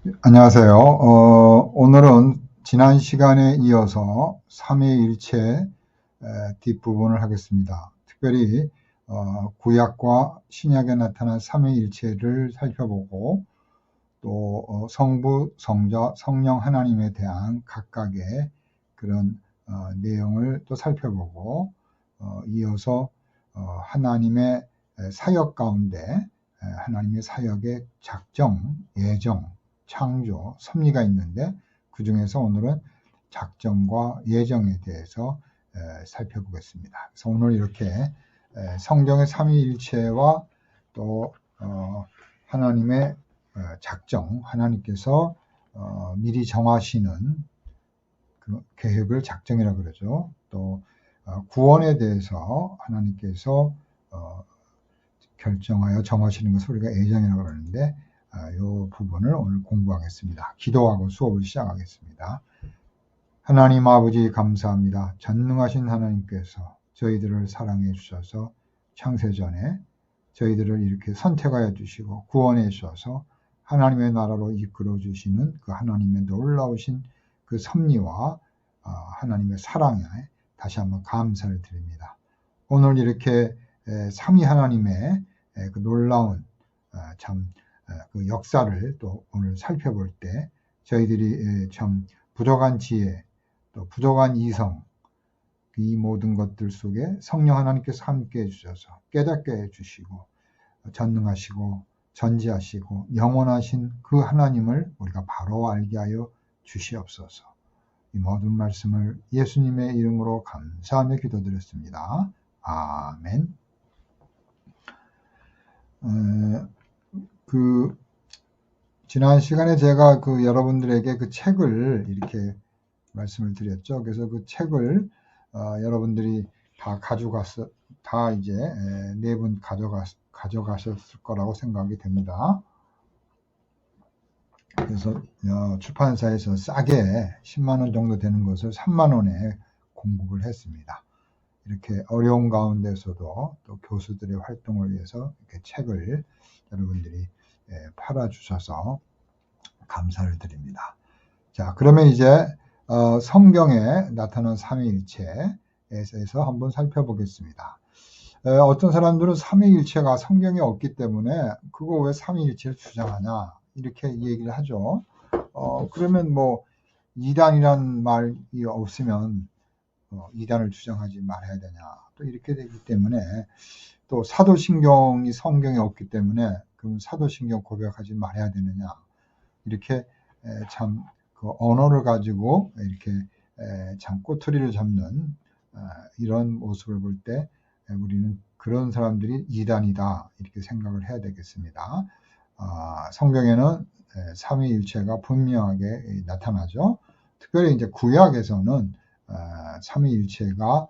안녕하세요. 오늘은 지난 시간에 이어서 삼위일체 뒷부분을 하겠습니다. 특별히 구약과 신약에 나타난 삼위일체를 살펴보고 또 성부, 성자, 성령 하나님에 대한 각각의 그런 내용을 또 살펴보고 이어서 하나님의 사역 가운데 하나님의 사역의 작정, 예정, 창조, 섭리가 있는데 그 중에서 오늘은 작정과 예정에 대해서 살펴보겠습니다. 그래서 오늘 이렇게 성경의 삼위일체와 또 하나님의 작정, 하나님께서 미리 정하시는 그 계획을 작정이라고 그러죠. 또 구원에 대해서 하나님께서 결정하여 정하시는 것을 우리가 예정이라고 그러는데 이 부분을 오늘 공부하겠습니다. 기도하고 수업을 시작하겠습니다. 하나님 아버지 감사합니다. 전능하신 하나님께서 저희들을 사랑해 주셔서 창세전에 저희들을 이렇게 선택하여 주시고 구원해 주셔서 하나님의 나라로 이끌어 주시는 그 하나님의 놀라우신 그 섭리와 하나님의 사랑에 다시 한번 감사를 드립니다. 오늘 이렇게 삼위 하나님의 그 놀라운 그 역사를 또 오늘 살펴볼 때 저희들이 참 부족한 지혜 또 부족한 이성 이 모든 것들 속에 성령 하나님께서 함께 해주셔서 깨닫게 해주시고 전능하시고 전지하시고 영원하신 그 하나님을 우리가 바로 알게 하여 주시옵소서. 이 모든 말씀을 예수님의 이름으로 감사하며 기도드렸습니다. 아멘. 지난 시간에 제가 여러분들에게 그 책을 이렇게 말씀을 드렸죠. 그래서 그 책을 여러분들이 다 이제 네 분 가져가셨을 거라고 생각이 됩니다. 그래서 출판사에서 싸게 10만 원 정도 되는 것을 3만 원에 공급을 했습니다. 이렇게 어려운 가운데서도 또 교수들의 활동을 위해서 이렇게 책을 여러분들이 팔아주셔서 감사를 드립니다. 자, 그러면 이제 성경에 나타난 삼위일체에서 한번 살펴보겠습니다. 어떤 사람들은 삼위일체가 성경에 없기 때문에 그거 왜 삼위일체를 주장하냐 이렇게 얘기를 하죠. 그러면 뭐 이단이란 말이 없으면 이단을 주장하지 말아야 되냐 또 이렇게 되기 때문에 또 사도신경이 성경에 없기 때문에 그럼 사도신경 고백하지 말아야 되느냐 이렇게 참 그 언어를 가지고 이렇게 참 꼬투리를 잡는 이런 모습을 볼 때 우리는 그런 사람들이 이단이다 이렇게 생각을 해야 되겠습니다. 성경에는 삼위일체가 분명하게 나타나죠. 특별히 이제 구약에서는 삼위일체가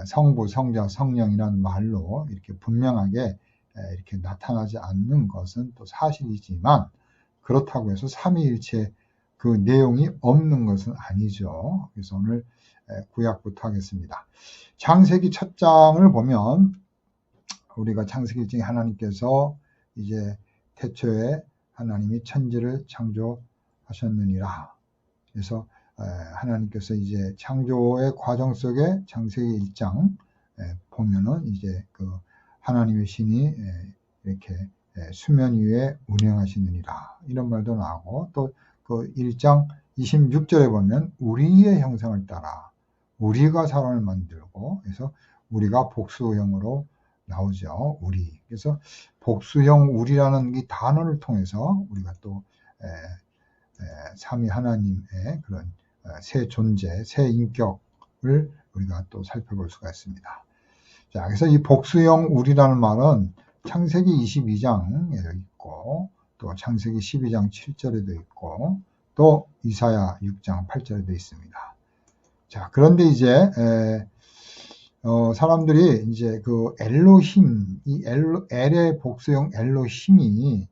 성부, 성자, 성령이라는 말로 이렇게 분명하게 이렇게 나타나지 않는 것은 또 사실이지만 그렇다고 해서 삼위일체 그 내용이 없는 것은 아니죠. 그래서 오늘 구약부터 하겠습니다. 창세기 첫 장을 보면 우리가 창세기 중에 하나님께서 이제 태초에 하나님이 천지를 창조하셨느니라. 그래서 하나님께서 이제 창조의 과정 속에 창세기 1장 보면은 이제 그 하나님의 신이 이렇게 수면 위에 운행하시느니라 이런 말도 나오고 또 그 1장 26절에 보면 우리의 형상을 따라 우리가 사람을 만들고 그래서 우리가 복수형으로 나오죠. 우리. 그래서 복수형 우리라는 이 단어를 통해서 우리가 또 삼위 하나님의 그런 새 존재, 새 인격을 우리가 또 살펴볼 수가 있습니다. 자, 그래서 이 복수형 우리라는 말은 창세기 22장에도 있고 또 창세기 12장 7절에도 있고 또 이사야 6장 8절에도 있습니다. 자, 그런데 이제 사람들이 이제 그 엘로힘, 엘의 복수형 엘로힘이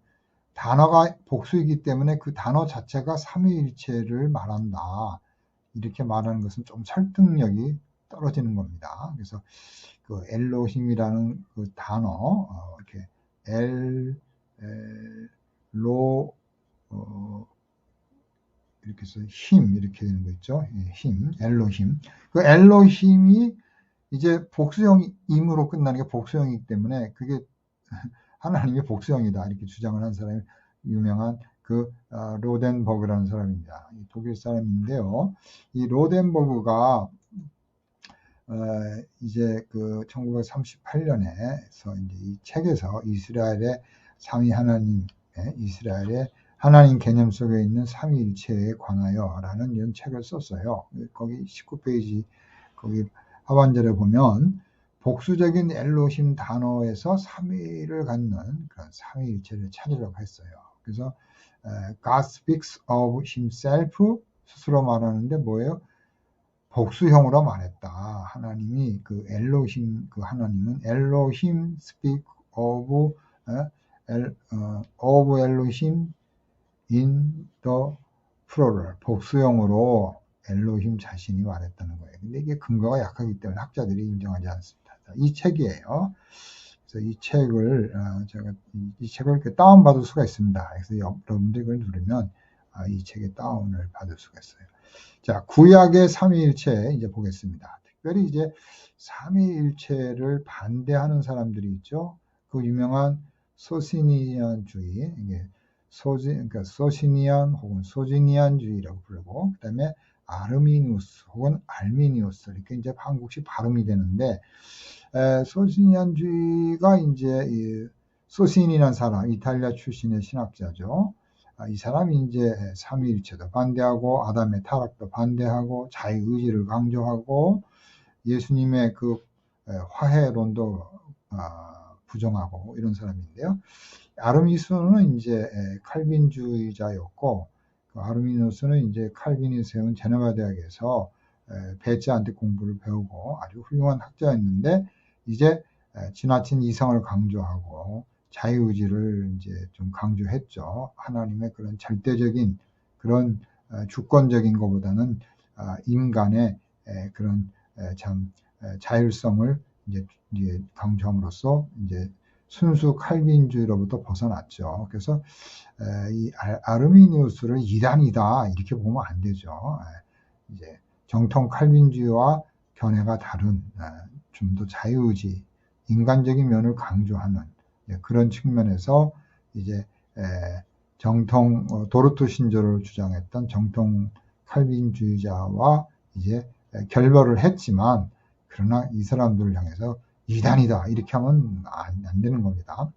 단어가 복수이기 때문에 그 단어 자체가 삼위일체를 말한다. 이렇게 말하는 것은 좀 설득력이 떨어지는 겁니다. 그래서 그 엘로힘이라는 그 단어, 이렇게 이렇게 해서 힘 이렇게 되는 거 있죠. 힘, 엘로힘. 그 엘로힘이 이제 복수형임으로 끝나는 게 복수형이기 때문에 그게 하나님의 복수형이다 이렇게 주장을 한 사람이 유명한 그 로덴버그라는 사람입니다. 독일 사람인데요. 이 로덴버그가 이제 그 1938년에서 이제 이 책에서 이스라엘의 상위 하나님, 이스라엘의 하나님 개념 속에 있는 삼위일체에 관하여라는 이런 책을 썼어요. 거기 19페이지 거기 하반절에 보면 복수적인 엘로힘 단어에서 삼위를 갖는 그런 삼위일체를 찾으려고 했어요. 그래서 God speaks of himself 스스로 말하는데 뭐예요? 복수형으로 말했다. 하나님이 그 엘로힘 그 하나님은 엘로힘 speak of 엘로힘 in the plural 복수형으로 엘로힘 자신이 말했다는 거예요. 근데 이게 근거가 약하기 때문에 학자들이 인정하지 않습니다. 이 책이에요. 그래서 이 책을 제가 이 책을 이렇게 다운받을 수가 있습니다. 그래서 여러분들이 이걸 누르면 이 책의 다운을 받을 수가 있어요. 자, 구약의 삼위일체 이제 보겠습니다. 특별히 이제 삼위일체를 반대하는 사람들이 있죠. 그 유명한 소시니안주의, 이게 그러니까 소시니안 혹은 소지니안주의라고 부르고, 그 다음에 아르미니우스 혹은 알미니우스 이렇게 이제 한국식 발음이 되는데, 소시니안주의가 이제 이 소시니라는 사람, 이탈리아 출신의 신학자죠. 이 사람이 이제 삼위일체도 반대하고 아담의 타락도 반대하고 자유의지를 강조하고 예수님의 그 화해론도 부정하고 이런 사람인데요. 아르미누스는 이제 칼빈주의자였고 그 아르미누스는 이제 칼빈이 세운 제네바 대학에서 배째한테 공부를 배우고 아주 훌륭한 학자였는데 이제 지나친 이성을 강조하고 자유의지를 이제 좀 강조했죠. 하나님의 그런 절대적인 그런 주권적인 것보다는 인간의 그런 참 자율성을 이제 강조함으로써 이제 순수 칼빈주의로부터 벗어났죠. 그래서 이 아르미니우스를 이단이다 이렇게 보면 안 되죠. 이제 정통 칼빈주의와 견해가 다른 좀 더 자유의지, 인간적인 면을 강조하는 그런 측면에서 이제 정통 도르트 신조를 주장했던 정통 칼빈주의자와 이제 결별을 했지만 그러나 이 사람들을 향해서 이단이다 이렇게 하면 안 되는 겁니다.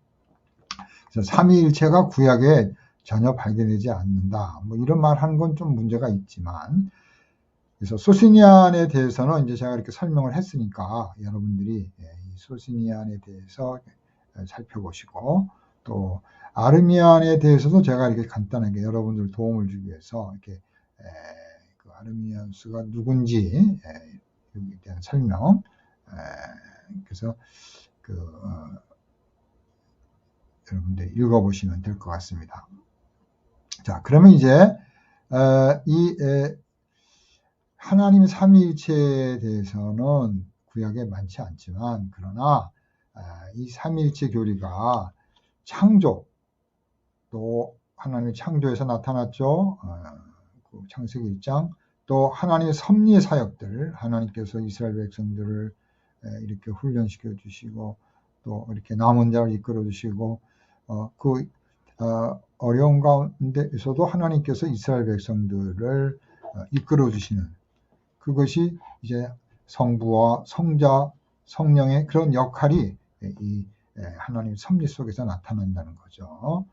그래서 삼위일체가 구약에 전혀 발견되지 않는다. 뭐 이런 말 하는 건 좀 문제가 있지만 그래서 소시니안에 대해서는 이제 제가 이렇게 설명을 했으니까 여러분들이 이 소시니안에 대해서 살펴보시고 또 아르미안에 대해서도 제가 이렇게 간단하게 여러분들 도움을 주기 위해서 이렇게 그 아르미안수가 누군지 여기에 대한 설명 그래서 그 여러분들 읽어보시면 될 것 같습니다. 자, 그러면 이제 이 하나님의 삼위일체에 대해서는 구약에 많지 않지만 그러나 이 삼위일체 교리가 창조 또 하나님의 창조에서 나타났죠. 그 창세기 1장 또 하나님의 섭리의 사역들 하나님께서 이스라엘 백성들을 이렇게 훈련시켜 주시고 또 이렇게 남은 자를 이끌어 주시고 그 어려운 가운데에서도 하나님께서 이스라엘 백성들을 이끌어 주시는 그것이 이제 성부와 성자, 성령의 그런 역할이 이 하나님 섭리 속에서 나타난다는 거죠.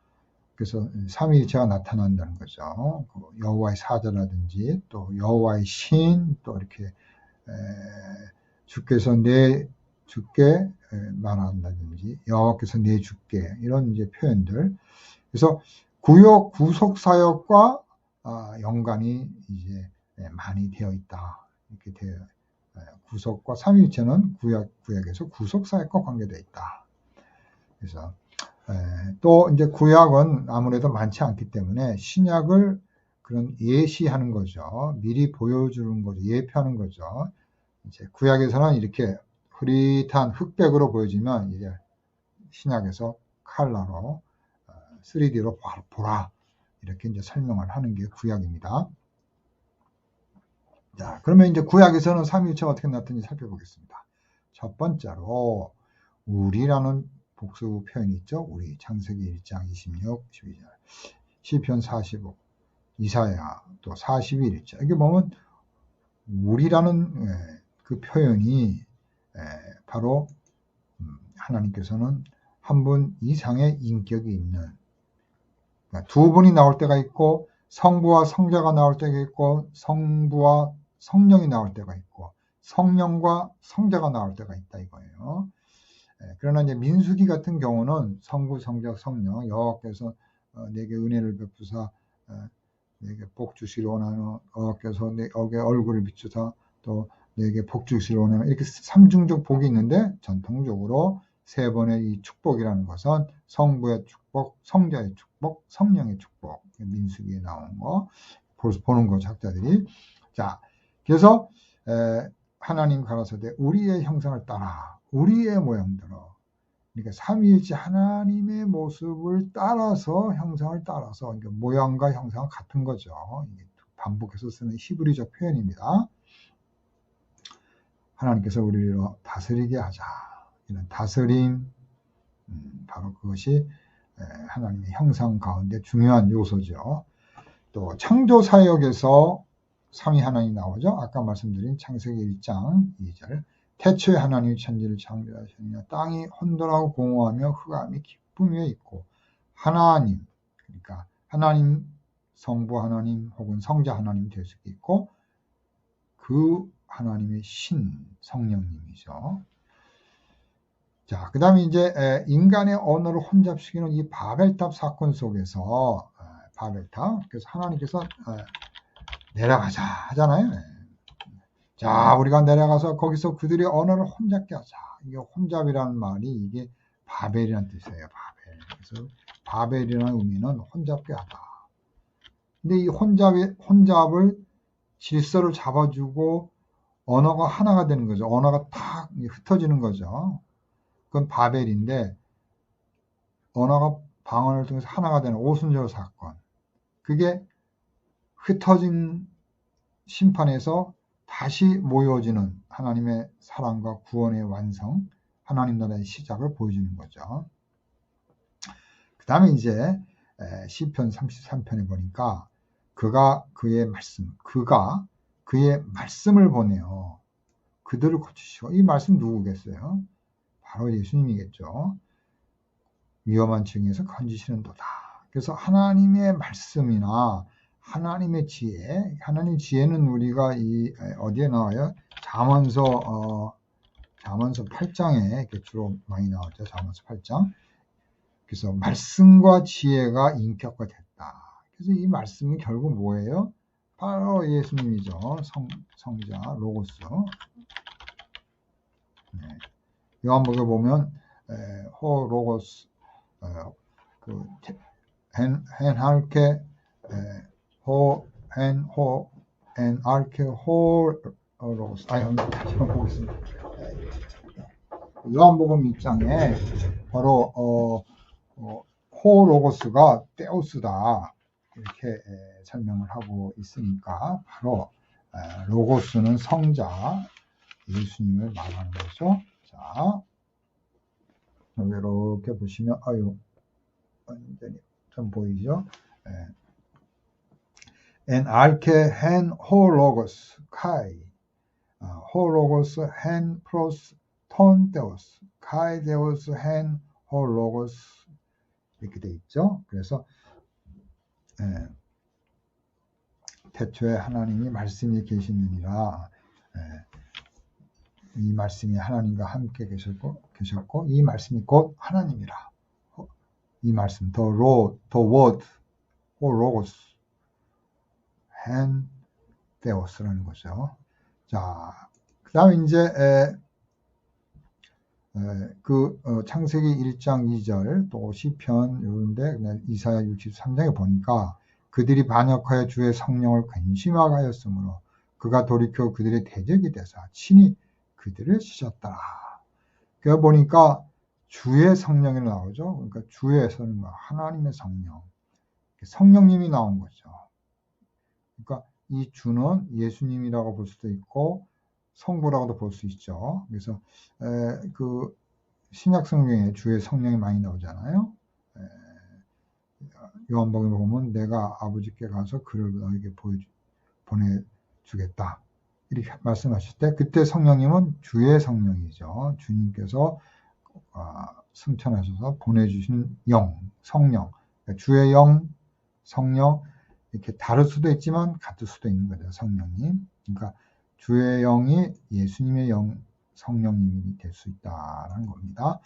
그래서 삼위일체가 나타난다는 거죠. 여호와의 사자라든지 또 여호와의 신, 또 이렇게 주께서 내 주께 말한다든지 여호와께서 내 주께 이런 이제 표현들. 그래서 구속 사역과 연관이 이제 많이 되어 있다. 이렇게 되어 구속과 삼위일체는 구약에서 구속 사역과 관계되어 있다. 그래서 또 이제 구약은 아무래도 많지 않기 때문에 신약을 그런 예시하는 거죠. 미리 보여주는 거죠. 예표하는 거죠. 이제 구약에서는 이렇게 흐릿한 흑백으로 보여지면 이제 신약에서 칼라로 3D로 보라 이렇게 이제 설명을 하는 게 구약입니다. 자, 그러면 이제 구약에서는 삼위일체가 어떻게 나타는지 살펴보겠습니다. 첫 번째로 우리라는 복수 표현이 있죠. 우리 창세기 1장 26, 12절, 시편 45, 이사야 또 41일자. 이게 보면 우리라는 그 표현이 바로 하나님께서는 한 분 이상의 인격이 있는, 그러니까 두 분이 나올 때가 있고 성부와 성자가 나올 때가 있고 성부와 성령이 나올 때가 있고 성령과 성자가 나올 때가 있다 이거예요. 그러나 이제 민수기 같은 경우는 성부, 성자, 성령 여호와께서 내게 은혜를 베푸사 내게 복 주시러 원하며 여호와께서 내게 얼굴을 비추사 또 내게 복 주시러 원하며 이렇게 삼중적 복이 있는데 전통적으로 세 번의 이 축복이라는 것은 성부의 축복, 성자의 축복, 성령의 축복, 민수기에 나온 거 보는 거 작자들이. 자, 그래서 하나님 가라사대 우리의 형상을 따라 우리의 모양대로, 그러니까 삼위일체 하나님의 모습을 따라서 형상을 따라서, 그러니까 모양과 형상은 같은 거죠. 이게 반복해서 쓰는 히브리적 표현입니다. 하나님께서 우리를 다스리게 하자. 이런 다스림, 바로 그것이 하나님의 형상 가운데 중요한 요소죠. 또 창조 사역에서 삼위 하나님이 나오죠. 아까 말씀드린 창세기 1장 2절. 태초에 하나님이 천지를 창조하셨느냐 땅이 혼돈하고 공허하며 흑암이 깊음 위에 있고 하나님, 그러니까 하나님 성부 하나님 혹은 성자 하나님 될 수 있고 그 하나님의 신 성령님이죠. 자, 그 다음에 이제 인간의 언어를 혼잡시키는 이 바벨탑 사건 속에서 바벨탑, 그래서 하나님께서 내려가자 하잖아요. 자, 우리가 내려가서 거기서 그들의 언어를 혼잡게 하자. 이게 혼잡이라는 말이 이게 바벨이라는 뜻이에요. 바벨. 그래서 바벨이라는 의미는 혼잡게 하다. 근데 이 혼잡을 질서를 잡아주고 언어가 하나가 되는 거죠. 언어가 탁 흩어지는 거죠. 그건 바벨인데 언어가 방언을 통해서 하나가 되는 오순절 사건. 그게 흩어진 심판에서 다시 모여지는 하나님의 사랑과 구원의 완성, 하나님 나라의 시작을 보여주는 거죠. 그 다음에 이제 시편 33편에 보니까 그가 그의 말씀을 보내요. 그들을 고치시고, 이 말씀 누구겠어요? 바로 예수님이겠죠. 위험한 층에서 건지시는 도다. 그래서 하나님의 말씀이나 하나님의 지혜, 하나님의 지혜는 우리가 어디에 나와요? 잠언서 8장에 이렇게 주로 많이 나오죠. 잠언서 8장. 그래서 말씀과 지혜가 인격화됐다. 그래서 이 말씀은 결국 뭐예요? 바로 예수님이죠. 성자 로고스. 네. 요한복에 보면 호 로고스 헨할케 호 헨할케 호 로고스. 다시 한번 보겠습니다. 요한복음 6장에 바로 호 로고스가 테오스다 이렇게 설명을 하고 있으니까 바로 로고스는 성자 예수님을 말하는 거죠. 자, 이렇게 보시면 완전히 좀 보이죠? En arche hen ho logos kai ho logos hen pros ton deus kai deus hen ho logos 이렇게 돼 있죠. 그래서 태초에 하나님이 말씀이 계시느니라. 이 말씀이 하나님과 함께 계셨고 이 말씀이 곧 하나님이라. 이 말씀 the word or logos and theos라는 거죠. 자, 그다음에 이제 창세기 1장 2절 또 시편 이런데 이사야 63장에 보니까 그들이 반역하여 주의 성령을 근심하게 하였으므로 그가 돌이켜 그들의 대적이 되사 친히 그들을 치셨더라. 그러다 보니까 주의 성령이 나오죠. 그러니까 주에서는 하나님의 성령님이 나온 거죠. 그러니까 이 주는 예수님이라고 볼 수도 있고 성부라고도 볼 수 있죠. 그래서 그 신약 성경에 주의 성령이 많이 나오잖아요. 요한복음에 보면 내가 아버지께 가서 그를 너에게 보내주겠다 이렇게 말씀하실 때 그때 성령님은 주의 성령이죠. 주님께서 승천하셔서 보내주신 영, 성령, 그러니까 주의 영, 성령 이렇게 다를 수도 있지만 같을 수도 있는 거죠. 성령님. 그러니까 주의 영이 예수님의 영, 성령님이 될 수 있다는 겁니다.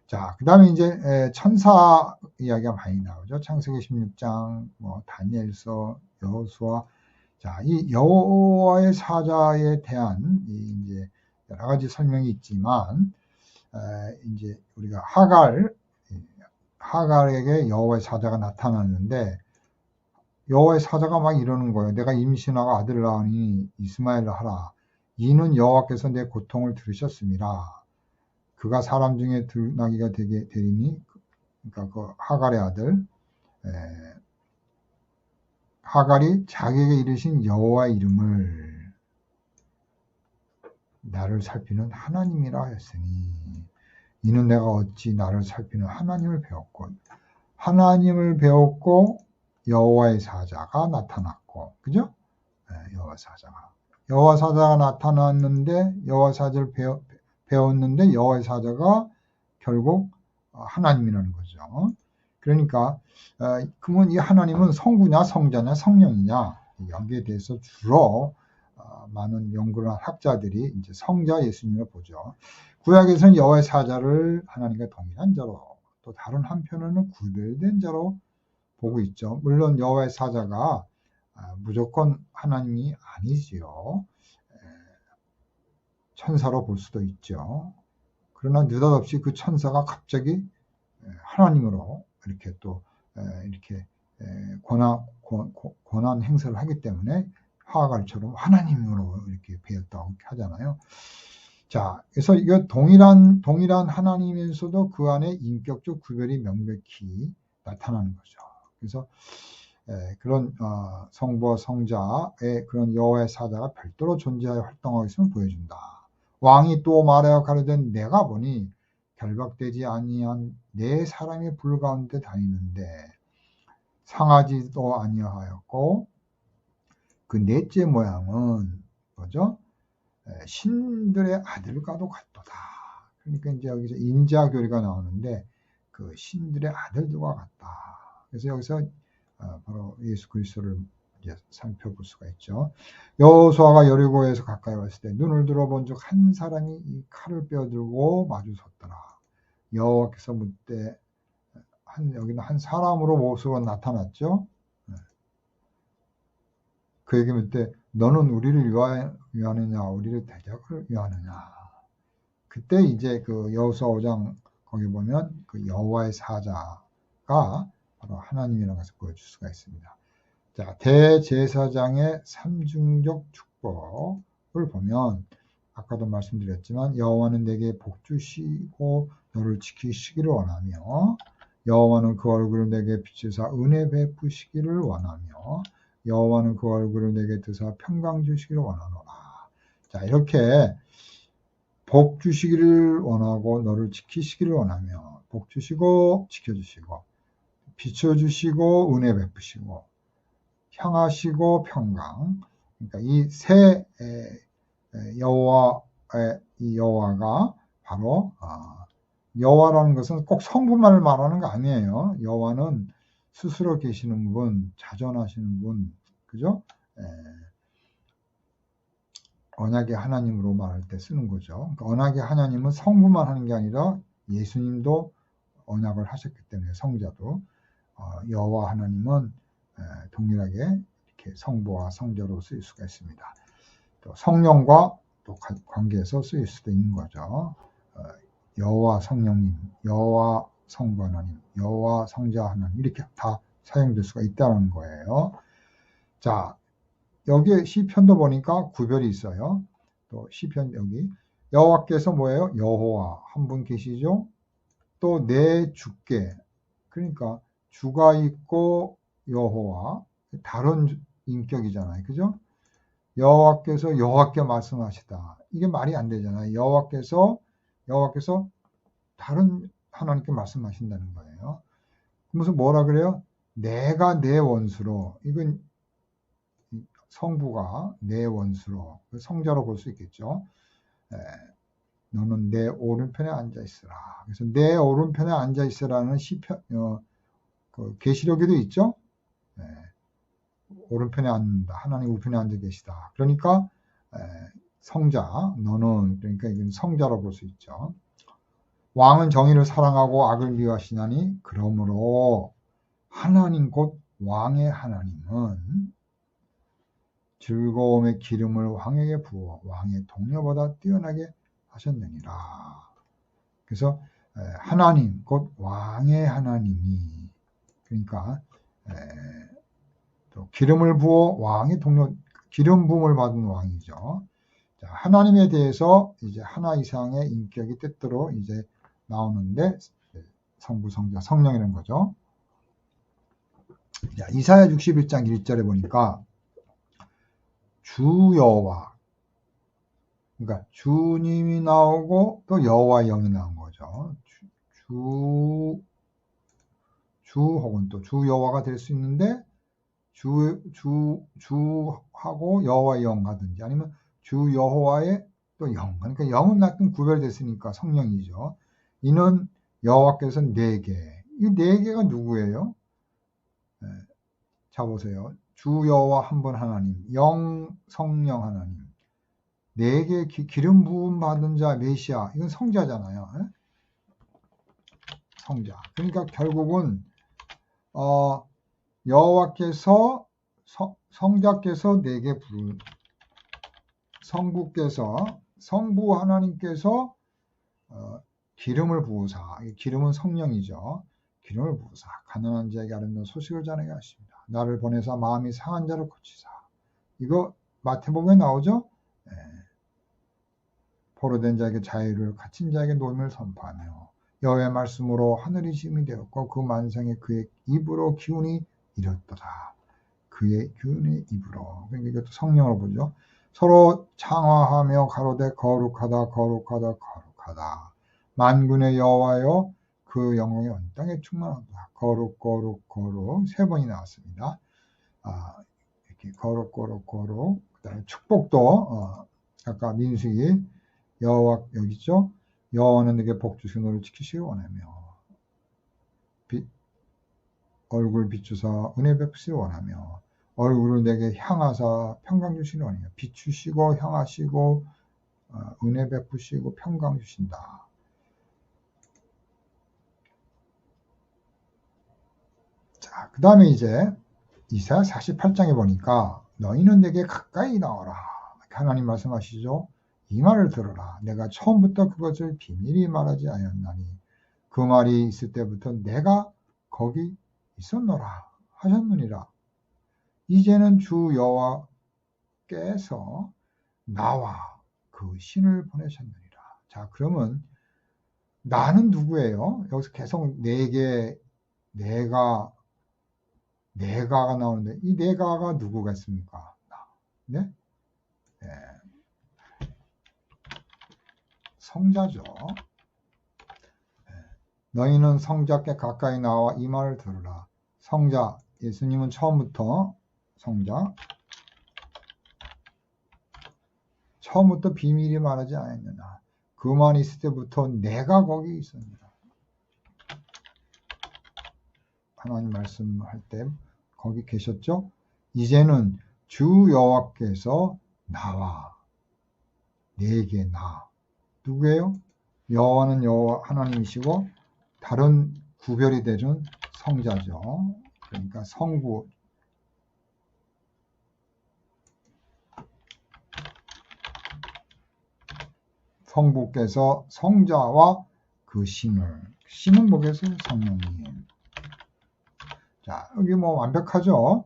자, 그 다음에 이제 천사 이야기가 많이 나오죠. 창세기 16장, 뭐 다니엘서, 여호수아. 자, 이 여호와의 사자에 대한 이제 여러 가지 설명이 있지만 이제 우리가 하갈에게 여호와의 사자가 나타났는데 여호와의 사자가 막 이러는 거예요. 내가 임신하고 아들을 낳으니 이스마엘을 하라. 이는 여호와께서 내 고통을 들으셨습니다. 그가 사람 중에 들나귀가 되리니 그러니까 그 하갈의 아들 하갈이 자기에게 이르신 여호와의 이름을 나를 살피는 하나님이라 했으니 이는 내가 어찌 나를 살피는 하나님을 배웠고 여호와의 사자가 나타났고 그죠? 여호와 사자가 나타났는데 여호와 사자를 배웠는데 여호와의 사자가 결국 하나님이라는 거죠. 그러니까 그러면 이 하나님은 성부냐 성자냐 성령이냐 여기에 대해서 주로 많은 연구를 한 학자들이 이제 성자 예수님을 보죠. 구약에서는 여호와의 사자를 하나님과 동일한 자로 또 다른 한편으로는 구별된 자로 보고 있죠. 물론 여호와의 사자가 무조건 하나님이 아니지요. 천사로 볼 수도 있죠. 그러나 느닷없이 그 천사가 갑자기 하나님으로 이렇게 또 이렇게 권한 행사를 하기 때문에 하갈처럼 하나님으로 이렇게 배웠다고 하잖아요. 자, 그래서 이거 동일한 하나님이면서도 그 안에 인격적 구별이 명백히 나타나는 거죠. 그래서 그런 성부와 성자의 그런 여호와의 사자가 별도로 존재하여 활동하고 있음을 보여준다. 왕이 또 말하여 가로되 내가 보니 결박되지 아니한 네 사람이 불 가운데 다니는데 상하지도 아니하였고 그 넷째 모양은 뭐죠? 신들의 아들과도 같도다. 그러니까 이제 여기서 인자교리가 나오는데 그 신들의 아들들과 같다. 그래서 여기서 바로 예수 그리스도를 이제 살펴볼 수가 있죠. 여호수아가 여리고에서 가까이 왔을 때 눈을 들어본즉 한 사람이 이 칼을 빼어들고 마주 섰더라. 여호와께서 묻되 여기는 한 사람으로 모습으로 나타났죠. 그에게 묻되 너는 우리를 위하느냐 우리를 대적을 위하느냐. 그때 이제 그 여호수아 5장 거기 보면 그 여호와의 사자가 바로 하나님이라는 것을 보여줄 수가 있습니다. 자, 대제사장의 삼중적 축복을 보면 아까도 말씀드렸지만 여호와는 내게 복 주시고 너를 지키시기를 원하며 여호와는 그 얼굴을 내게 비추사 은혜 베푸시기를 원하며 여호와는 그 얼굴을 내게 드사 평강 주시기를 원하노라. 자, 이렇게 복 주시기를 원하고 너를 지키시기를 원하며 복 주시고 지켜주시고 비춰주시고 은혜 베푸시고 향하시고 평강. 그러니까 이 세 여호와가 바로 여호와라는 것은 꼭 성부만을 말하는 거 아니에요. 여호와는 스스로 계시는 분, 자존하시는 분, 그죠? 언약의 하나님으로 말할 때 쓰는 거죠. 그러니까 언약의 하나님은 성부만 하는 게 아니라 예수님도 언약을 하셨기 때문에 성자도 여호와 하나님은 동일하게 이렇게 성부와 성자로 쓰일 수가 있습니다. 또 성령과 또 관계에서 쓰일 수도 있는 거죠. 여호와 성령님, 여호와 성부 하나님, 여호와 성자 하나님 이렇게 다 사용될 수가 있다는 거예요. 자, 여기 시편도 보니까 구별이 있어요. 또 시편 여기 여호와께서 뭐예요? 여호와 한 분 계시죠? 또 내 주께 그러니까 주가 있고 여호와 다른 인격이잖아요. 그죠? 여호와께 말씀하시다. 이게 말이 안 되잖아요. 여호와께서 다른 하나님께 말씀하신다는 거예요. 무슨 뭐라 그래요? 내가 내 원수로, 이건 성부가 내 원수로, 성자로 볼 수 있겠죠. 너는 내 오른편에 앉아 있으라. 그래서 내 오른편에 앉아 있으라는 시편, 그 계시록에도 있죠. 오른편에 앉는다. 하나님 우편에 앉아 계시다. 그러니까 성자, 너는, 그러니까 이건 성자로 볼 수 있죠. 왕은 정의를 사랑하고 악을 미워하시나니 그러므로 하나님 곧 왕의 하나님은 즐거움의 기름을 왕에게 부어 왕의 동료보다 뛰어나게 하셨느니라. 그래서 하나님 곧 왕의 하나님이, 그러니까 또 기름을 부어 왕의 동료, 기름 부음을 받은 왕이죠. 자, 하나님에 대해서 이제 하나 이상의 인격이 때때로 이제 나오는데 성부, 성자, 성령이라는 거죠. 자, 이사야 61장 1절에 보니까 주 여호와, 그러니까 주님이 나오고 또 여호와 영이 나온 거죠. 주 혹은 또 주 여호와가 될 수 있는데 주하고 여호와 영 하든지, 아니면 주 여호와의 또 영, 그러니까 영은 나쁜 구별됐으니까 성령이죠. 이는 여호와께서 4개, 이 4개가 누구예요? 자 보세요. 주 여호와 한 분 하나님, 영 성령 하나님, 4개 기름 부음 받은 자 메시아, 이건 성자잖아요. 성자. 그러니까 결국은 여호와께서 성자께서 4개 부른, 성부 하나님께서 기름을 부으사, 기름은 성령이죠. 기름을 부으사 가난한 자에게 아름다운 소식을 전하게 하십니다. 나를 보내사 마음이 상한 자를 고치사. 이거 마태복음에 나오죠. 포로된 자에게 자유를, 갇힌 자에게 노임을 선포하며 여호와의 말씀으로 하늘이 힘이 되었고 그 만상에 그의 입으로 기운이 이뤘도다. 그의 기운의 입으로. 그러니까 이것도 성령으로 보죠. 서로 창화하며 가로되 거룩하다 거룩하다 거룩하다. 만군의 여호와여 그 영광이 온 땅에 충만하다. 거룩 거룩 거룩 3번이 나왔습니다. 이렇게 거룩 거룩 거룩. 그다음에 축복도 아까 민수기 여호와 여기 있죠. 여호와는 내게 복 주시고 너를 지키시기 원하며 얼굴 비추사 은혜 베푸시기 원하며 얼굴을 내게 향하사 평강 주시기 원하며 비추시고 향하시고 은혜 베푸시고 평강 주신다. 자, 그 다음에 이제 이사야 48장에 보니까 너희는 내게 가까이 나와라. 하나님 말씀하시죠. 이 말을 들어라. 내가 처음부터 그것을 비밀히 말하지 않았나니 그 말이 있을 때부터 내가 거기 있었노라 하셨느니라. 이제는 주 여호와께서 나와 그 신을 보내셨느니라. 자, 그러면 나는 누구예요? 여기서 계속 내가가 나오는데 이 내가가 누구가 있습니까? 네? 성자죠. 너희는 성자께 가까이 나와 이 말을 들으라. 성자, 예수님은 처음부터 성자, 처음부터 비밀이 말하지 않았느냐. 그만 있을 때부터 내가 거기 있습니다. 하나님 말씀할 때 거기 계셨죠? 이제는 주 여호와께서 나와 내게 나. 누구예요? 여호와는 여호와 하나님이시고 다른 구별이 되는 성자죠. 그러니까 성부. 성부께서 성자와 그 신은 뭐겠어요? 성령님. 자, 여기 뭐 완벽하죠?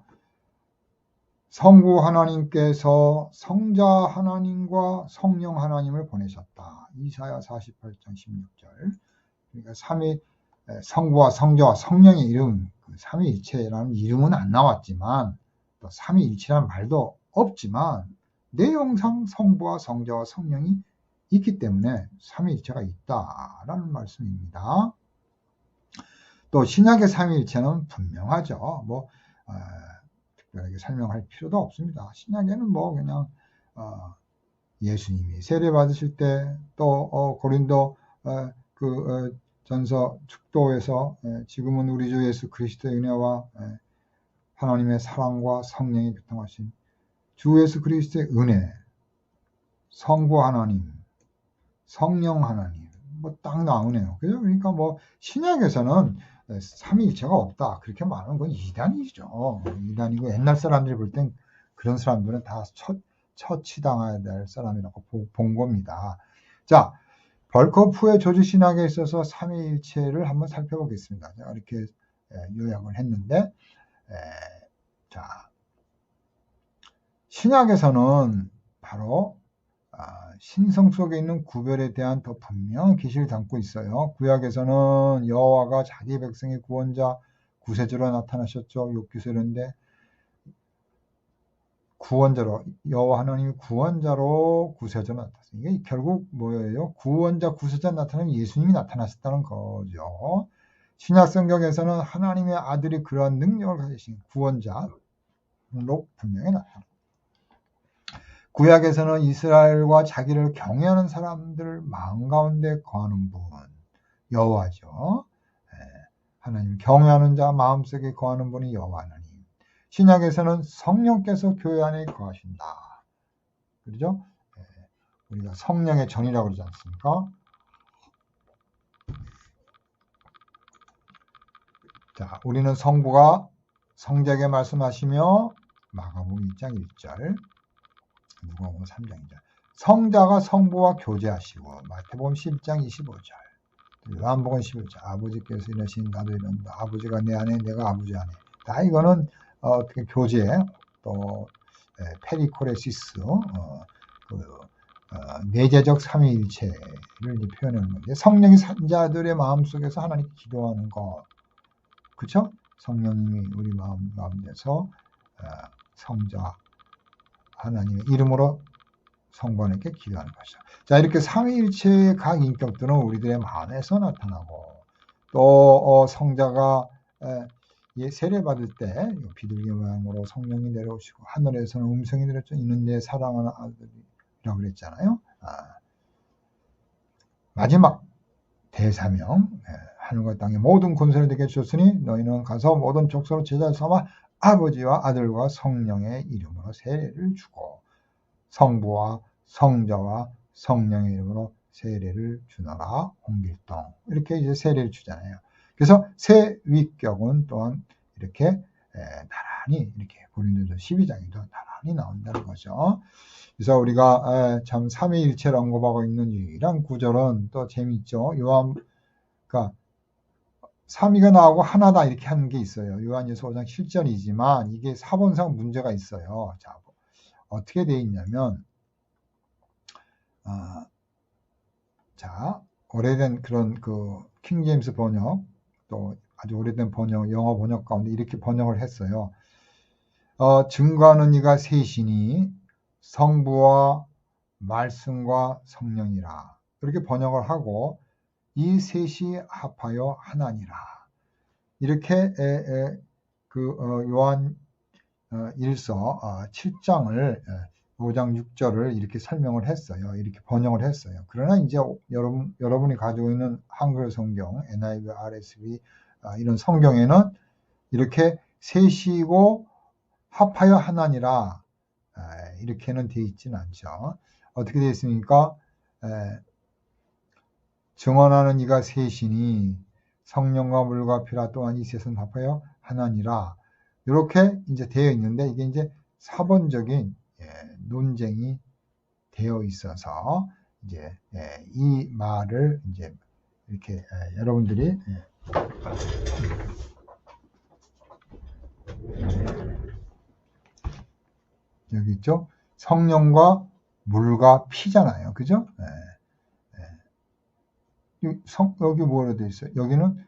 성부 하나님께서 성자 하나님과 성령 하나님을 보내셨다. 이사야 48장 16절. 그러니까 성부와 성자와 성령의 이름, 삼위일체라는 이름은 안 나왔지만, 또 삼위일체라는 말도 없지만, 내용상 성부와 성자와 성령이 있기 때문에 삼위일체가 있다라는 말씀입니다. 또 신약의 삼위일체는 분명하죠. 뭐 특별하게 설명할 필요도 없습니다. 신약에는 뭐 그냥 예수님이 세례 받으실 때 또 고린도 전서 축도에서 지금은 우리 주 예수 그리스도의 은혜와 하나님의 사랑과 성령이 교통하신 주 예수 그리스도의 은혜, 성부 하나님, 성령 하나님, 뭐 딱 나오네요. 그죠? 그러니까 뭐 신약에서는 삼위일체가 없다 그렇게 말하는 건 이단이죠. 이단이고 옛날 사람들이 볼 땐 그런 사람들은 다 처치당해야 될 사람이라고 본 겁니다. 자, 벌커프의 조지신학에 있어서 삼위일체를 한번 살펴보겠습니다. 제가 이렇게 요약을 했는데, 자, 신약에서는 바로 신성 속에 있는 구별에 대한 더 분명한 계시를 담고 있어요. 구약에서는 여호와가 자기 백성의 구원자 구세주로 나타나셨죠. 욥기서인데 구원자로, 여호와 하나님이 구원자로 구세주로 나타났어요. 이게 결국 뭐예요? 구원자 구세주로 나타나면 예수님이 나타나셨다는 거죠. 신약 성경에서는 하나님의 아들이 그러한 능력을 가지신 구원자로 분명히 나타납니다. 구약에서는 이스라엘과 자기를 경외하는 사람들 마음 가운데 거하는 분, 여호와죠. 하나님 경외하는 자 마음속에 거하는 분이 여호와 하나님. 신약에서는 성령께서 교회 안에 거하신다. 그렇죠? 우리가 성령의 전이라고 그러지 않습니까? 자, 우리는 성부가 성자에게 말씀하시며 마가복음 2장 1절, 누가복음 3장 2절, 성자가 성부와 교제하시고 마태복음 10장 25절, 요한복음 11절, 아버지께서 이러신 나도 이런다. 아버지가 내 안에 내가 아버지 안에. 다 이거는 교제, 또 페리코레시스, 내재적 삼위일체를 표현하는 건데, 성령이 산자들의 마음속에서 하나님 기도하는 것, 그렇죠? 성령님이 우리 마음 가운데서 성자 하나님의 이름으로 성부하나님께 기도하는 것이죠. 자, 이렇게 삼위일체의 각 인격들은 우리들의 마음에서 나타나고, 또 성자가 세례 받을 때 비둘기 모양으로 성령이 내려오시고 하늘에서는 음성이 내렸죠. 이는 내 사랑하는 아들이라고 그랬잖아요. 마지막 대사명, 하늘과 땅의 모든 권세를 내게 주셨으니 너희는 가서 모든 족속으로 제자를 삼아 아버지와 아들과 성령의 이름으로 세례를 주고 성부와 성자와 성령의 이름으로 세례를 주너라. 홍길동, 이렇게 이제 세례를 주잖아요. 그래서 세위격은 또한 이렇게 나란히, 이렇게 고린도서 12장에도 나란히 나온다는 거죠. 그래서 우리가 참 삼위일체를 언급하고 있는 유일한 구절은 또 재미있죠. 그러니까 삼위가 나오고 하나다 이렇게 하는 게 있어요. 요한일서 5장 7절이지만 이게 사본상 문제가 있어요. 자, 어떻게 되어 있냐면, 자, 오래된 그런 킹제임스 번역, 또 아주 오래된 번역, 영어 번역 가운데 이렇게 번역을 했어요. 증거하는 이가 셋이니 성부와 말씀과 성령이라, 이렇게 번역을 하고 이 셋이 합하여 하나니라, 이렇게 요한 일서 7장을 5장 6절을 이렇게 설명을 했어요. 이렇게 번역을 했어요. 그러나 이제 여러분이 가지고 있는 한글 성경, NIV, RSV 이런 성경에는 이렇게 셋이고 합하여 하나니라 이렇게는 되어 있지는 않죠. 어떻게 되어 있습니까? 증언하는 이가 셋이니 성령과 물과 피라 또한 이 셋은 합하여 하나니라, 이렇게 이제 되어 있는데, 이게 이제 사본적인 논쟁이 되어 있어서 이제 이 말을 이제 이렇게 여러분들이 여기 있죠. 성령과 물과 피잖아요. 그죠? 여기 뭐로 되어 있어요? 여기는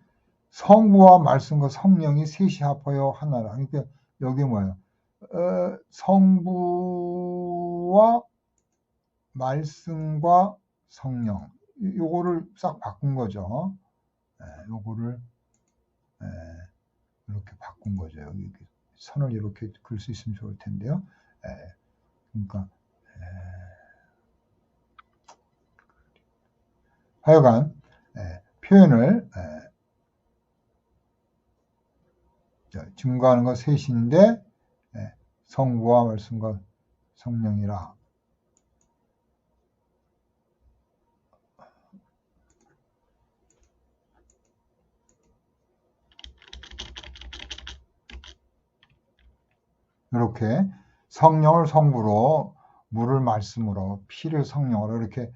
성부와 말씀과 성령이 셋이 합하여 하나라. 그러니까 여기 뭐예요? 성부와 말씀과 성령, 요거를 싹 바꾼 거죠. 요거를 이렇게 바꾼 거죠. 여기 선을 이렇게 그릴 수 있으면 좋을 텐데요. 그러니까 하여간 표현을 증거하는 것 셋인데 성부와 말씀과 성령이라. 이렇게 성령을 성부로, 물을 말씀으로, 피를 성령으로 이렇게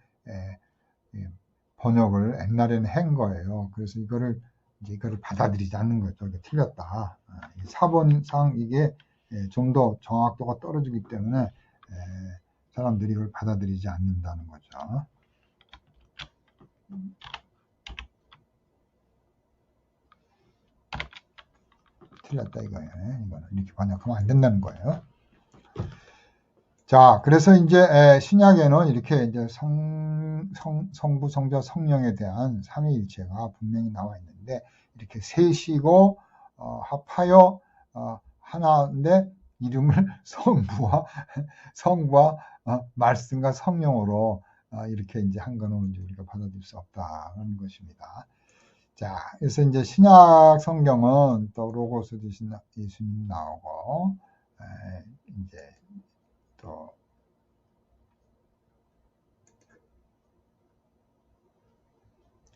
번역을 옛날에는 한 거예요. 그래서 이거를 받아들이지 않는 거죠. 이게 틀렸다. 사본상 이게 좀 더 정확도가 떨어지기 때문에 사람들이 이걸 받아들이지 않는다는 거죠. 틀렸다 이거예요. 이거는 이렇게 번역하면 안 된다는 거예요. 자, 그래서 이제 신약에는 이렇게 이제 성부, 성자, 성령에 대한 삼위일체가 분명히 나와 있는데, 이렇게 셋이고 합하여 하나인데 이름을 성부와 말씀과 성령으로 이렇게 이제 한 거는 이제 우리가 받아들일 수 없다는 것입니다. 자, 그래서 이제 신약 성경은 또 로고스 되신 예수님 나오고 이제 또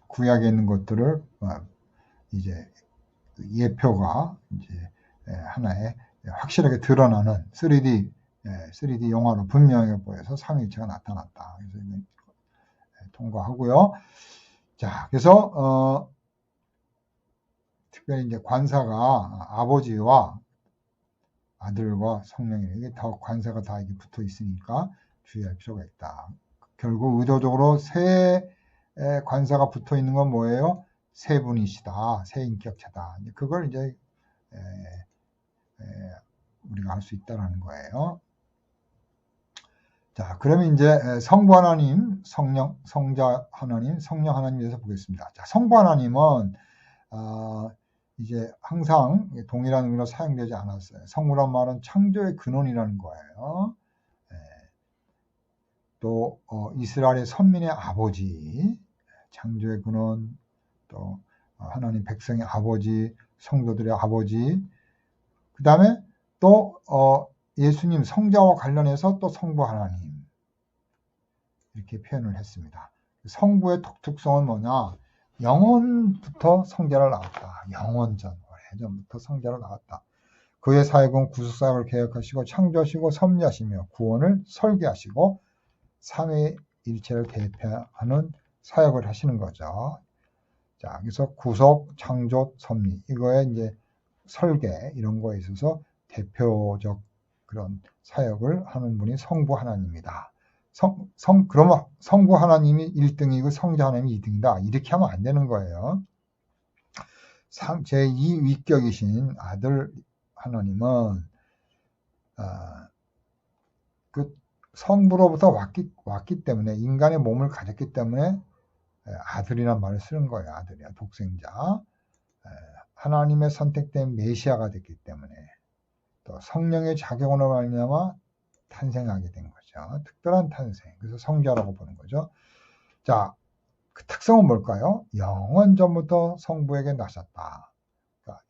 구약에 있는 것들을 이제 예표가 이제 하나의 확실하게 드러나는 3D 영화로 분명해 보여서 삼위일체가 나타났다. 그래서 이건 통과하고요. 자, 그래서 특별히 이제 관사가 아버지와 아들과 성령에게 더 관사가 다 이게 붙어 있으니까 주의할 필요가 있다. 결국 의도적으로 세 관사가 붙어 있는 건 뭐예요? 세 분이시다, 세 인격체다. 그걸 이제 우리가 알 수 있다라는 거예요. 자, 그러면 이제 성부 하나님, 성자 하나님, 성령 하나님에 대해서 보겠습니다. 자, 성부 하나님은 이제 항상 동일한 의미로 사용되지 않았어요. 성부란 말은 창조의 근원이라는 거예요. 또 이스라엘의 선민의 아버지, 창조의 근원, 또 하나님 백성의 아버지, 성도들의 아버지, 그 다음에 또 예수님 성자와 관련해서 또 성부 하나님 이렇게 표현을 했습니다. 성부의 특성은 뭐냐? 영원부터 성자를 낳았다. 영원전, 오래전부터 성자를 낳았다. 그의 사역은 구속사역을 계획하시고 창조하시고 섭리하시며 구원을 설계하시고 삼위일체를 대표하는 사역을 하시는 거죠. 자, 그래서 구속, 창조, 섭리 이거에 이제 설계 이런 거에 있어서 대표적 그런 사역을 하는 분이 성부 하나님이다. 그러면 성부 하나님이 1등이고 성자 하나님이 2등이다. 이렇게 하면 안 되는 거예요. 제2위격이신 아들 하나님은 그 성부로부터 왔기 때문에 인간의 몸을 가졌기 때문에 아들이란 말을 쓰는 거예요. 아들이야, 독생자. 하나님의 선택된 메시아가 됐기 때문에 또 성령의 작용으로 말미암아 탄생하게 된 거죠. 특별한 탄생. 그래서 성자라고 보는 거죠. 자, 그 특성은 뭘까요? 영원 전부터 성부에게 나셨다. 그러니까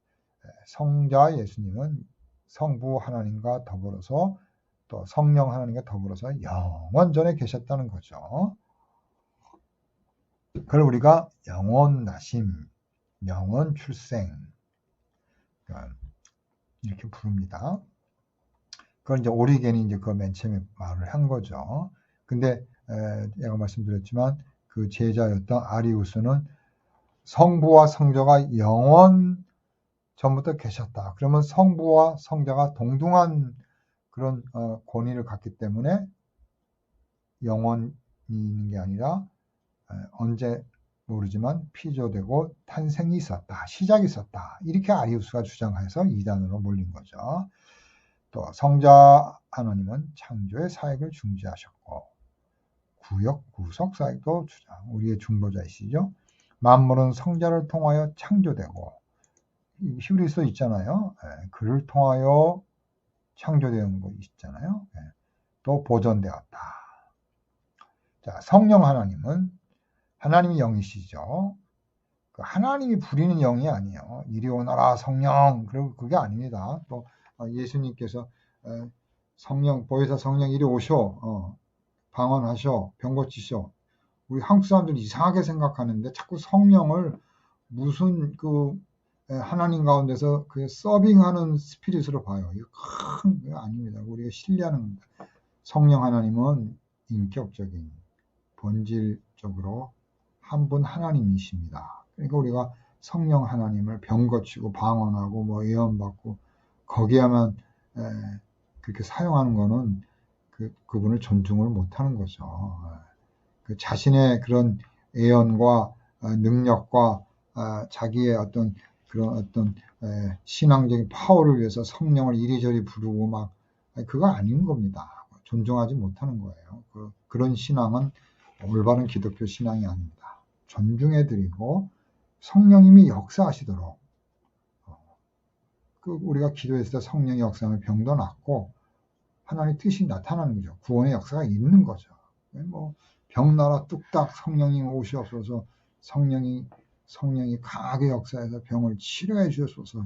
성자 예수님은 성부 하나님과 더불어서 또 성령 하나님과 더불어서 영원 전에 계셨다는 거죠. 그걸 우리가 영원 나심, 영원 출생 이렇게 부릅니다. 그걸 이제 오리겐이 이제 그 맨 처음에 말을 한 거죠. 근데 제가 말씀드렸지만 그 제자였던 아리우스는 성부와 성자가 영원 전부터 계셨다. 그러면 성부와 성자가 동등한 그런 권위를 갖기 때문에 영원이 있는 게 아니라 언제 모르지만 피조되고 탄생이 있었다. 시작이 있었다. 이렇게 아리우스가 주장해서 이단으로 몰린 거죠. 또 성자 하나님은 창조의 사역을 중지하셨고 구역 구속 사역도 주장. 우리의 중보자이시죠. 만물은 성자를 통하여 창조되고 히브리서 있잖아요. 그를 통하여 창조되는 거 있잖아요. 또 보존되었다. 자, 성령 하나님은 하나님이 영이시죠. 그 하나님이 부리는 영이 아니에요. 이리 오너라 성령. 그리고 그게 아닙니다. 또 예수님께서 성령 보혜사 성령 이리 오셔 방언하셔 병 고치셔. 우리 한국 사람들이 이상하게 생각하는데 자꾸 성령을 무슨 그 하나님 가운데서 그 서빙하는 스피릿으로 봐요. 이거 큰 아닙니다. 우리가 신뢰하는 겁니다. 성령 하나님은 인격적인 본질적으로 한 분 하나님이십니다. 그러니까 우리가 성령 하나님을 병 고치고 방언하고 뭐 예언받고 거기에만 그렇게 사용하는 거는 그분을 존중을 못하는 거죠. 그 자신의 그런 예언과 능력과 자기의 어떤 그런 어떤 신앙적인 파워를 위해서 성령을 이리저리 부르고 막 그거 아닌 겁니다. 존중하지 못하는 거예요. 그런 신앙은 올바른 기독교 신앙이 아닙니다. 존중해드리고 성령님이 역사하시도록 우리가 기도했을 때 성령의 역사하면 병도 낫고 하나님의 뜻이 나타나는 거죠. 구원의 역사가 있는 거죠. 뭐 병나라 뚝딱 성령님 오시옵소서 성령이 강하게 역사해서 병을 치료해 주옵소서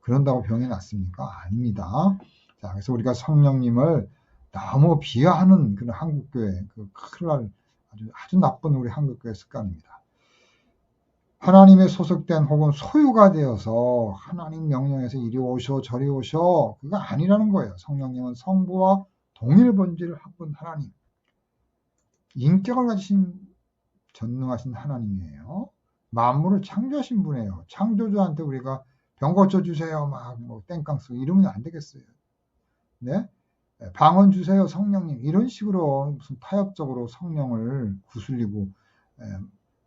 그런다고 병이 낫습니까? 아닙니다. 자, 그래서 우리가 성령님을 너무 비하하는 그런 한국교회 큰일 날 아주 나쁜 우리 한국교회 습관입니다. 하나님의 소속된 혹은 소유가 되어서 하나님 명령에서 이리 오셔 저리 오셔 그거 아니라는 거예요. 성령님은 성부와 동일 본질을 합한 하나님, 인격을 가지신 전능하신 하나님이에요. 만물을 창조하신 분이에요. 창조주한테 우리가 병 고쳐주세요 막 뭐 땡깡 쓰고 이러면 안 되겠어요. 네? 방언 주세요 성령님 이런 식으로 무슨 타협적으로 성령을 구슬리고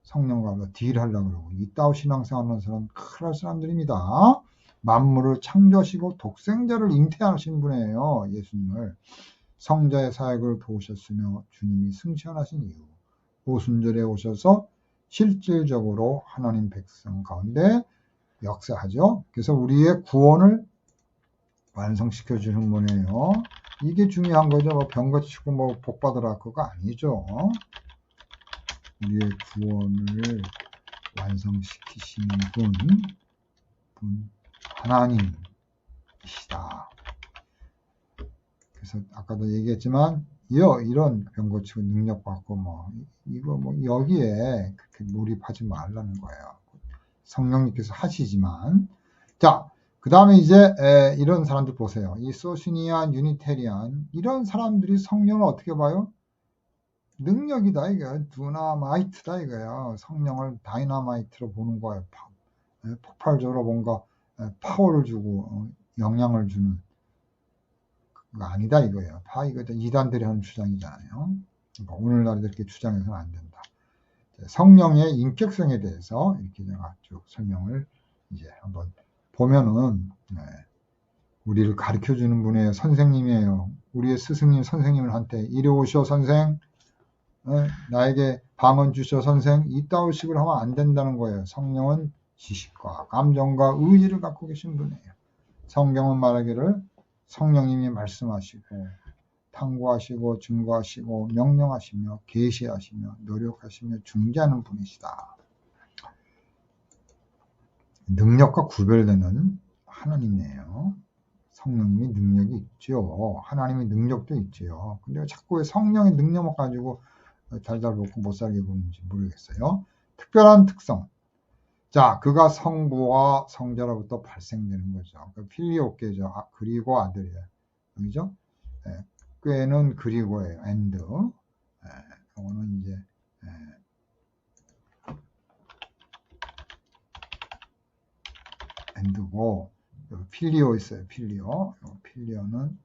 성령과 딜하려고 그러고 이따오 신앙생활하는 사람은 큰일 날 사람들입니다. 만물을 창조하시고 독생자를 잉태하신 분이에요. 예수님을 성자의 사역을 도우셨으며 주님이 승천하신 이후 오순절에 오셔서 실질적으로 하나님 백성 가운데 역사하죠. 그래서 우리의 구원을 완성시켜 주는 분이에요. 이게 중요한 거죠. 뭐 병 고치고 뭐 복 받으라 그거 아니죠. 우리의 구원을 완성시키시는 분 하나님이시다. 그래서 아까도 얘기했지만 이런 병 고치고 능력 받고 뭐 이거 뭐 여기에 그렇게 몰입하지 말라는 거예요. 성령님께서 하시지만 자. 그 다음에 이제 이런 사람들 보세요. 이 소시니안, 유니테리안 이런 사람들이 성령을 어떻게 봐요? 능력이다 이거야. 두나마이트다 이거야. 성령을 다이나마이트로 보는 거예요. 폭발적으로 뭔가 파워를 주고 영향을 주는 그거 아니다 이거예요. 이거 이단들이 하는 주장이잖아요. 그러니까 오늘날 이렇게 주장해서는 안 된다. 성령의 인격성에 대해서 이렇게 제가 쭉 설명을 이제 한번 보면은 우리를 가르쳐 주는 분이에요. 선생님이에요. 우리의 스승님 선생님한테 이리 오셔 선생 나에게 방언 주셔 선생 이따위 식으로 하면 안 된다는 거예요. 성령은 지식과 감정과 의지를 갖고 계신 분이에요. 성경은 말하기를 성령님이 말씀하시고 탐구하시고 증거하시고 명령하시며 계시하시며 노력하시며 중재하는 분이시다. 능력과 구별되는 하나님이에요. 성령님이 능력이 있죠. 하나님의 능력도 있죠. 근데 자꾸 왜 성령의 능력을 가지고 달달 볶고 못 살게 구는지 모르겠어요. 특별한 특성. 자, 그가 성부와 성자로부터 발생되는 거죠. 필리오께죠. 그리고 아들이에요. 그죠? 꾀는 그리고예요. and. 이거는 이제 and고 필리오 있어요. 필리오는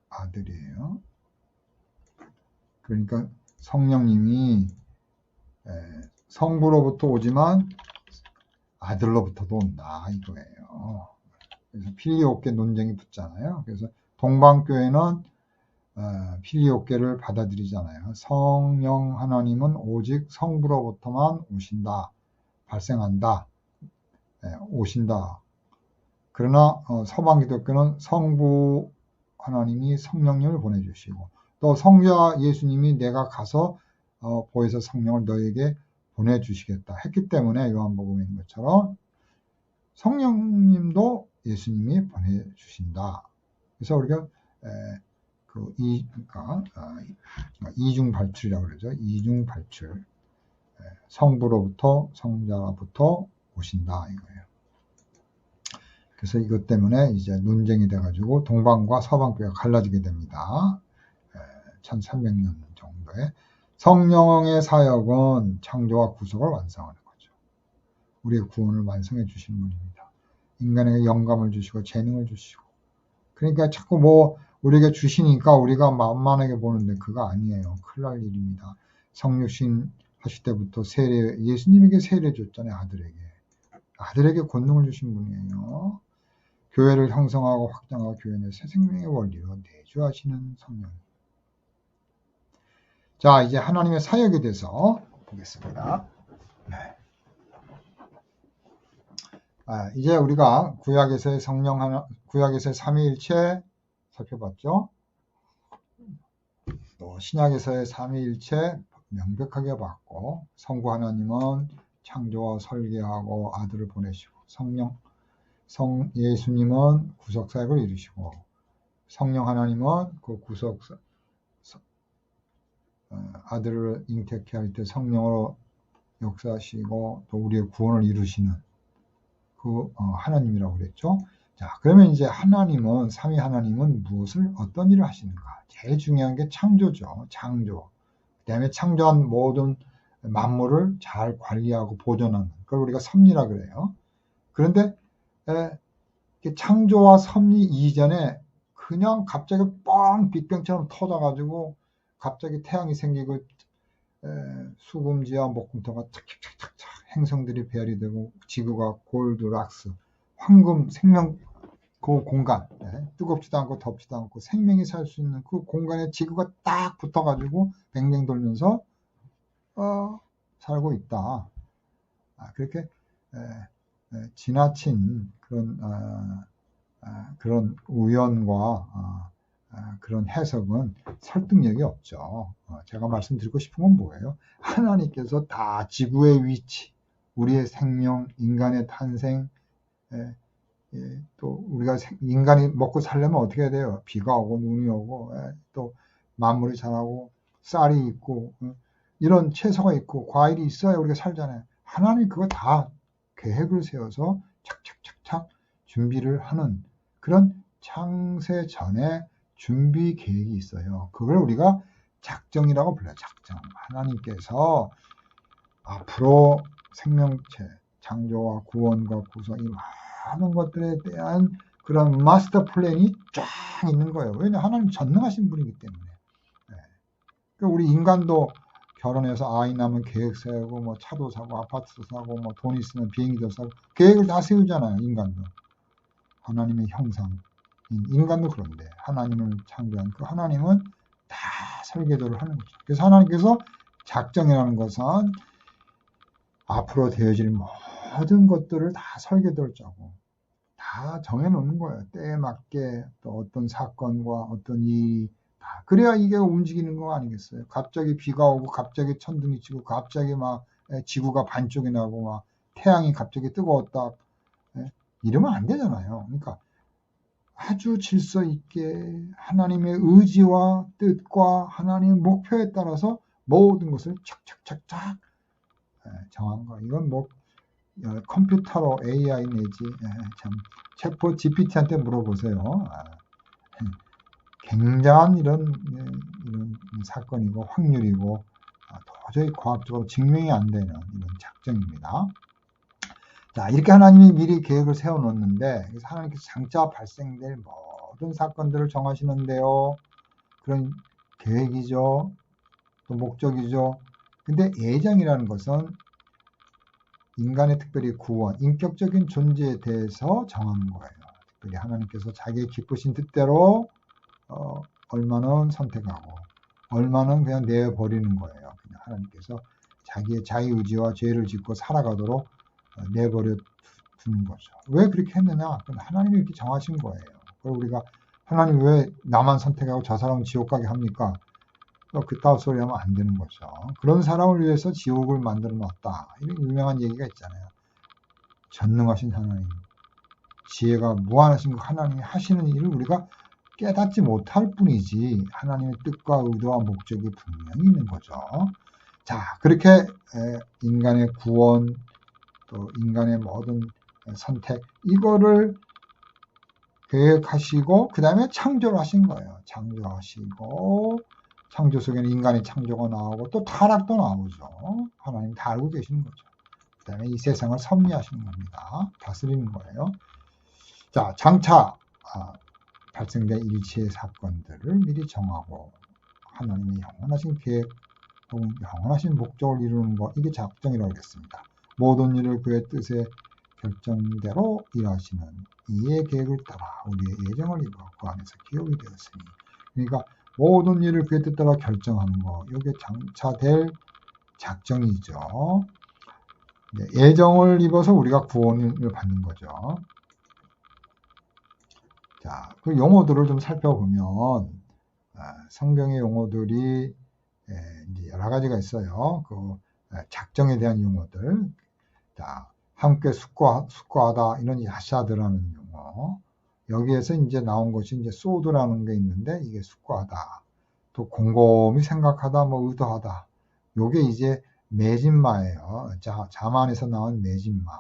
아들이에요. 그러니까 성령님이 성부로부터 오지만 아들로부터도 온다 이거예요. 그래서 필리오께 논쟁이 붙잖아요. 그래서 동방교회는 필리오께를 받아들이잖아요. 성령 하나님은 오직 성부로부터만 오신다, 발생한다, 오신다. 그러나 서방 기독교는 성부 하나님이 성령님을 보내주시고 또 성자 예수님이 내가 가서 보혜사 성령을 너에게 보내주시겠다 했기 때문에 요한복음에 있는 것처럼 성령님도 예수님이 보내주신다. 그래서 우리가 이중발출이라고 그러죠. 이중발출. 성부로부터 성자부터 오신다 이거예요. 그래서 이것 때문에 이제 논쟁이 돼가지고 동방과 서방교회가 갈라지게 됩니다. 1300년 정도에. 성령의 사역은 창조와 구속을 완성하는 거죠. 우리의 구원을 완성해 주신 분입니다. 인간에게 영감을 주시고 재능을 주시고. 그러니까 자꾸 뭐 우리에게 주시니까 우리가 만만하게 보는데 그거 아니에요. 큰일 날 일입니다. 성육신 하실 때부터 세례, 예수님에게 세례 줬잖아요. 아들에게 권능을 주신 분이에요. 교회를 형성하고 확장하고 교회 내 새 생명의 원리로 내주하시는 성령. 자, 이제 하나님의 사역에 대해서 보겠습니다. 이제 우리가 구약에서의 성령 하나, 구약에서의 삼위일체 살펴봤죠. 또 신약에서의 삼위일체 명백하게 봤고, 성부 하나님은 창조와 설계하고 아들을 보내시고, 예수님은 구속사역을 이루시고, 성령 하나님은 그 아들을 잉태케 할 때 성령으로 역사하시고 또 우리의 구원을 이루시는 그 하나님이라고 그랬죠. 자, 그러면 이제 하나님은, 삼위 하나님은 어떤 일을 하시는가? 제일 중요한 게 창조죠. 창조. 그 다음에 창조한 모든 만물을 잘 관리하고 보존하는 그걸 우리가 섭리라 그래요. 그런데 창조와 섭리 이전에 그냥 갑자기 뻥 빅뱅처럼 터져가지고 갑자기 태양이 생기고 수금지와 목금토가 탁탁탁탁 행성들이 배열이 되고 지구가 골드락스 황금 생명 그 공간, 뜨겁지도 않고 덥지도 않고 생명이 살 수 있는 그 공간에 지구가 딱 붙어가지고 뱅뱅 돌면서 살고 있다. 그렇게 지나친 그런 우연과 그런 해석은 설득력이 없죠. 제가 말씀드리고 싶은 건 뭐예요? 하나님께서 다 지구의 위치, 우리의 생명, 인간의 탄생, 또 우리가 인간이 먹고 살려면 어떻게 해야 돼요? 비가 오고 눈이 오고 또 만물이 자라고 쌀이 있고 이런 채소가 있고 과일이 있어야 우리가 살잖아요. 하나님 그거 다 계획을 세워서 착착착착 준비를 하는 그런 창세 전에 준비 계획이 있어요. 그걸 우리가 작정이라고 불러요. 작정. 하나님께서 앞으로 생명체, 창조와 구원과 구성, 이 많은 것들에 대한 그런 마스터 플랜이 쫙 있는 거예요. 왜냐하면 하나님 전능하신 분이기 때문에. 그러니까 우리 인간도 결혼해서 아이 낳으면 계획 세우고 뭐 차도 사고 아파트도 사고 뭐 돈 있으면 비행기도 사고 계획을 다 세우잖아요. 인간도. 하나님의 형상. 인간도 그런데 하나님을 창조한 그 하나님은 다 설계도를 하는 거죠. 그래서 하나님께서 작정이라는 것은 앞으로 되어질 모든 것들을 다 설계도를 짜고 다 정해놓는 거예요. 때에 맞게 또 어떤 사건과 어떤 일이 다. 그래야 이게 움직이는 거 아니겠어요? 갑자기 비가 오고 갑자기 천둥이 치고 갑자기 막 지구가 반쪽이 나고 막 태양이 갑자기 뜨거웠다. 이러면 안 되잖아요. 그러니까 아주 질서 있게 하나님의 의지와 뜻과 하나님의 목표에 따라서 모든 것을 착착착착 정한 거. 이건 뭐 컴퓨터로 AI 내지 참 챗포 GPT한테 물어보세요. 굉장한 이런 사건이고 확률이고 도저히 과학적으로 증명이 안 되는 이런 작정입니다. 자, 이렇게 하나님이 미리 계획을 세워놓는데 하나님께서 장차 발생될 모든 사건들을 정하시는데요. 그런 계획이죠. 또 목적이죠. 근데 예정이라는 것은 인간의 특별히 구원, 인격적인 존재에 대해서 정하는 거예요. 것들이 하나님께서 자기의 기쁘신 뜻대로 얼마는 선택하고 얼마는 그냥 내버리는 거예요. 그냥 하나님께서 자기의 자유의지와 죄를 짓고 살아가도록 내버려 두는 거죠. 왜 그렇게 했느냐? 하나님이 이렇게 정하신 거예요. 그리고 우리가 하나님 왜 나만 선택하고 저 사람은 지옥 가게 합니까? 그따위 소리 하면 안 되는 거죠. 그런 사람을 위해서 지옥을 만들어 놨다. 이런 유명한 얘기가 있잖아요. 전능하신 하나님, 지혜가 무한하신 하나님이 하시는 일을 우리가 깨닫지 못할 뿐이지 하나님의 뜻과 의도와 목적이 분명히 있는 거죠. 자, 그렇게 인간의 구원, 또 인간의 모든 선택, 이거를 계획하시고 그 다음에 창조를 하신 거예요. 창조하시고 창조 속에는 인간의 창조가 나오고 또 타락도 나오죠. 하나님 다 알고 계시는 거죠. 그 다음에 이 세상을 섭리하시는 겁니다. 다스리는 거예요. 자, 장차 발생된 일체의 사건들을 미리 정하고 하나님의 영원하신 계획 혹은 영원하신 목적을 이루는 것, 이게 작정이라고 하겠습니다. 모든 일을 그의 뜻에 결정대로 일하시는 이의 계획을 따라 우리의 예정을 이루어 그 안에서 기업이 되었으니, 그러니까 모든 일을 그의 뜻대로 결정하는 거, 이게 장차 될 작정이죠. 예정을 입어서 우리가 구원을 받는 거죠. 자, 그 용어들을 좀 살펴보면 성경의 용어들이 이제 여러 가지가 있어요. 그 작정에 대한 용어들. 자, 함께 숙고하다, 이런 야샤드라는 용어. 여기에서 이제 나온 것이 이제 소드라는 게 있는데, 이게 숙고하다. 또 곰곰이 생각하다, 뭐 의도하다. 요게 이제 메진마예요. 자만에서 나온 메진마.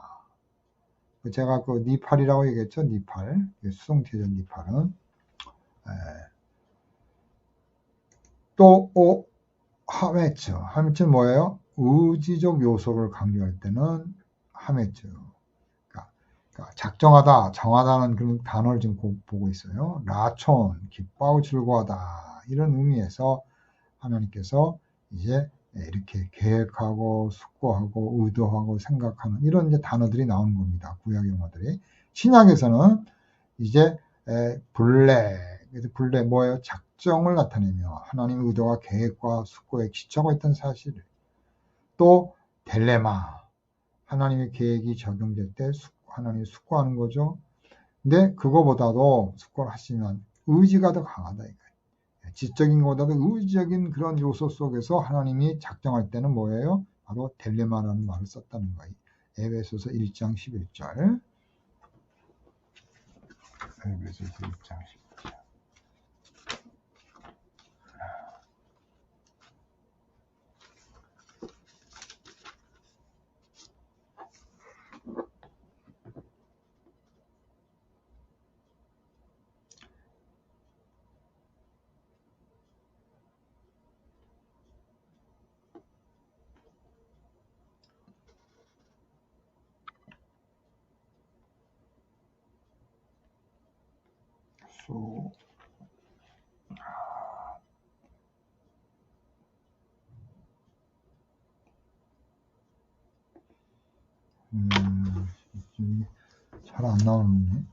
제가 그 니팔이라고 얘기했죠. 니팔. 수동태죠, 니팔은. 또 하메츠. 하메츠는 뭐예요? 의지적 요소를 강조할 때는 하메츠. 그러니까 작정하다, 정하다는 그런 단어를 지금 보고 있어요. 라촌, 기뻐하고 즐거워하다. 이런 의미에서 하나님께서 이제 이렇게 계획하고 숙고하고 의도하고 생각하는 이런 이제 단어들이 나오는 겁니다. 구약 용어들이. 신약에서는 이제 불례, 그래서 불례 뭐예요? 작정을 나타내며 하나님의 의도와 계획과 숙고에 기초가 있던 사실. 또 델레마, 하나님의 계획이 적용될 때 하나님이 숙고하는 거죠. 근데 그거보다도 숙고를 하시면 의지가 더 강하다 이거예요. 지적인 것보다도 의지적인 그런 요소 속에서 하나님이 작정할 때는 뭐예요? 바로 델레마라는 말을 썼다는 거예요. 에베소서 1장 11절. 에베소서 1장 11절. 잘 안 나오네.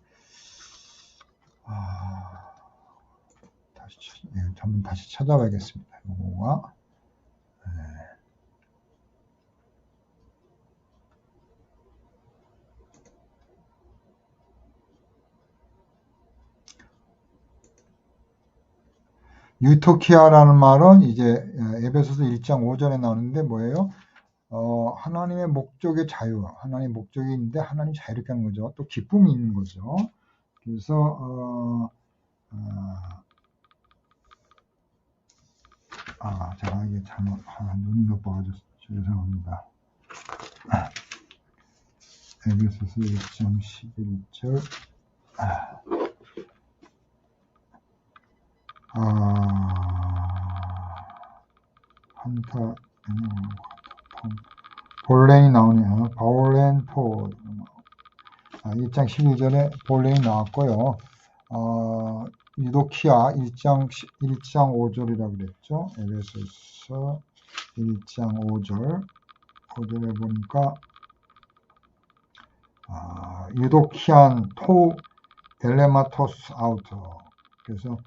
한번 다시 찾아봐야겠습니다. 요거가. 유토키아라는 말은 이제 에베소서 1장 5절에 나오는데 뭐예요? 하나님의 목적의 자유, 하나님의 목적이 있는데 하나님 자유롭게 하는 거죠. 또 기쁨이 있는 거죠. 그래서 제가 이게 잘못 눈이 높아가지고 죄송합니다. 에베소서 1장 11절. 한타 볼렌이 나오네요. 바울렌 포 1장 12절에 볼렌이 나왔고요. 유도키아 1장 5절이라고 그랬죠. 에베소서 1장 5절에 보니까 유도키안 토 델레마토스 아우터. 그래서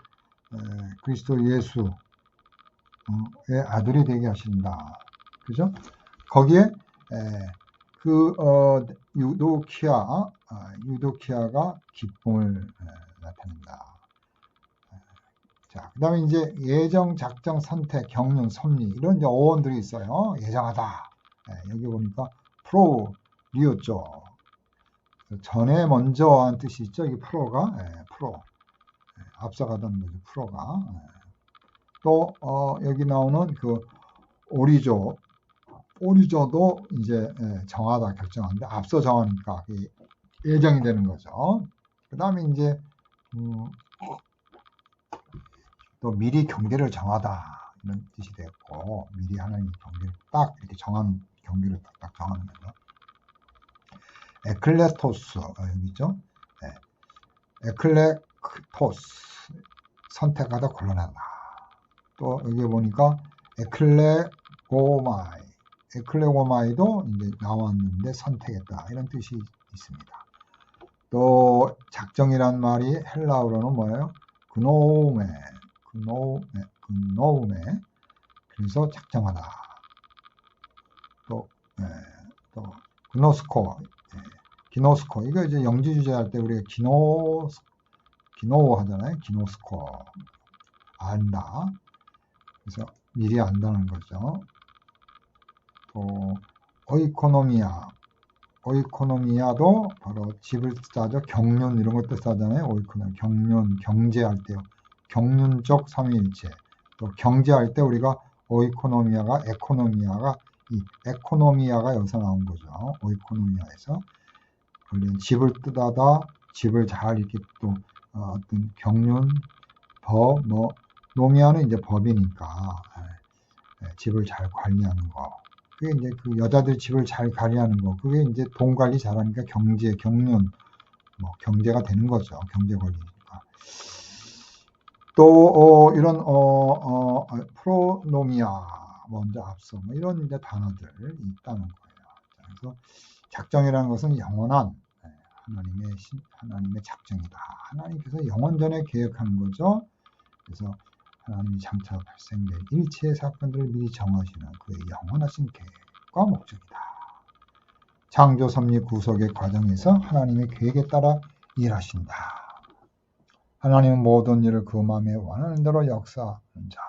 그리스도 예수의 아들이 되게 하신다. 그죠? 거기에 유도키아가 기쁨을 나타낸다. 자, 그 다음에 이제 예정, 작정, 선택, 경륜, 섭리 이런 이제 어원들이 있어요. 예정하다. 여기 보니까 프로리오죠. 전에 먼저 한 뜻이 있죠. 이게 프로가 프로 앞서가다는 거죠. 프로가 또 여기 나오는 그 오리조도 이제 정하다, 결정하는데 앞서 정하니까 예정이 되는 거죠. 그 다음에 이제 또 미리 경계를 정하다 이런 뜻이 됐고, 미리 하나님의 경계를 딱 이렇게 정하는, 경계를 딱 정하는 거죠. 에클레토스 여기 있죠. 에클레토스 선택하다, 곤란하다. 또 여기 보니까 에클레고마이도 이제 나왔는데 선택했다 이런 뜻이 있습니다. 또 작정이란 말이 헬라어로는 뭐예요? 그노우메. 그래서 작정하다. 또 기노스코. 이거 이제 영지주제 할 때 우리가 기노 하잖아요. 기노스코. 안다. 그래서 미리 안다는 거죠. 또 오이코노미아도 바로 집을 뜻하죠. 경륜 이런 것도 뜻하잖아요. 경륜, 경제할 때요. 경륜적 삼위일체. 또 경제할 때 우리가 에코노미아가 여기서 나온 거죠. 오이코노미아에서 집을 뜻하다, 집을 잘 이렇게 또 어떤 경륜, 노미아는 이제 법이니까 집을 잘 관리하는 거. 그게 이제 그 여자들 집을 잘 관리하는 거. 그게 이제 돈 관리 잘하니까 경륜, 경제가 되는 거죠. 경제 관리니까. 또 이런 프로노미아 먼저 앞서 이런 이제 단어들이 있다는 거예요. 그래서 작정이라는 것은 영원한 하나님의 작정이다. 하나님께서 영원전에 계획하는 거죠. 그래서 하나님이 장차 발생될 일체의 사건들을 미리 정하시는 그의 영원하신 계획과 목적이다. 창조, 섭리, 구속의 과정에서 하나님의 계획에 따라 일하신다. 하나님은 모든 일을 그 마음에 원하는 대로 역사하는 자.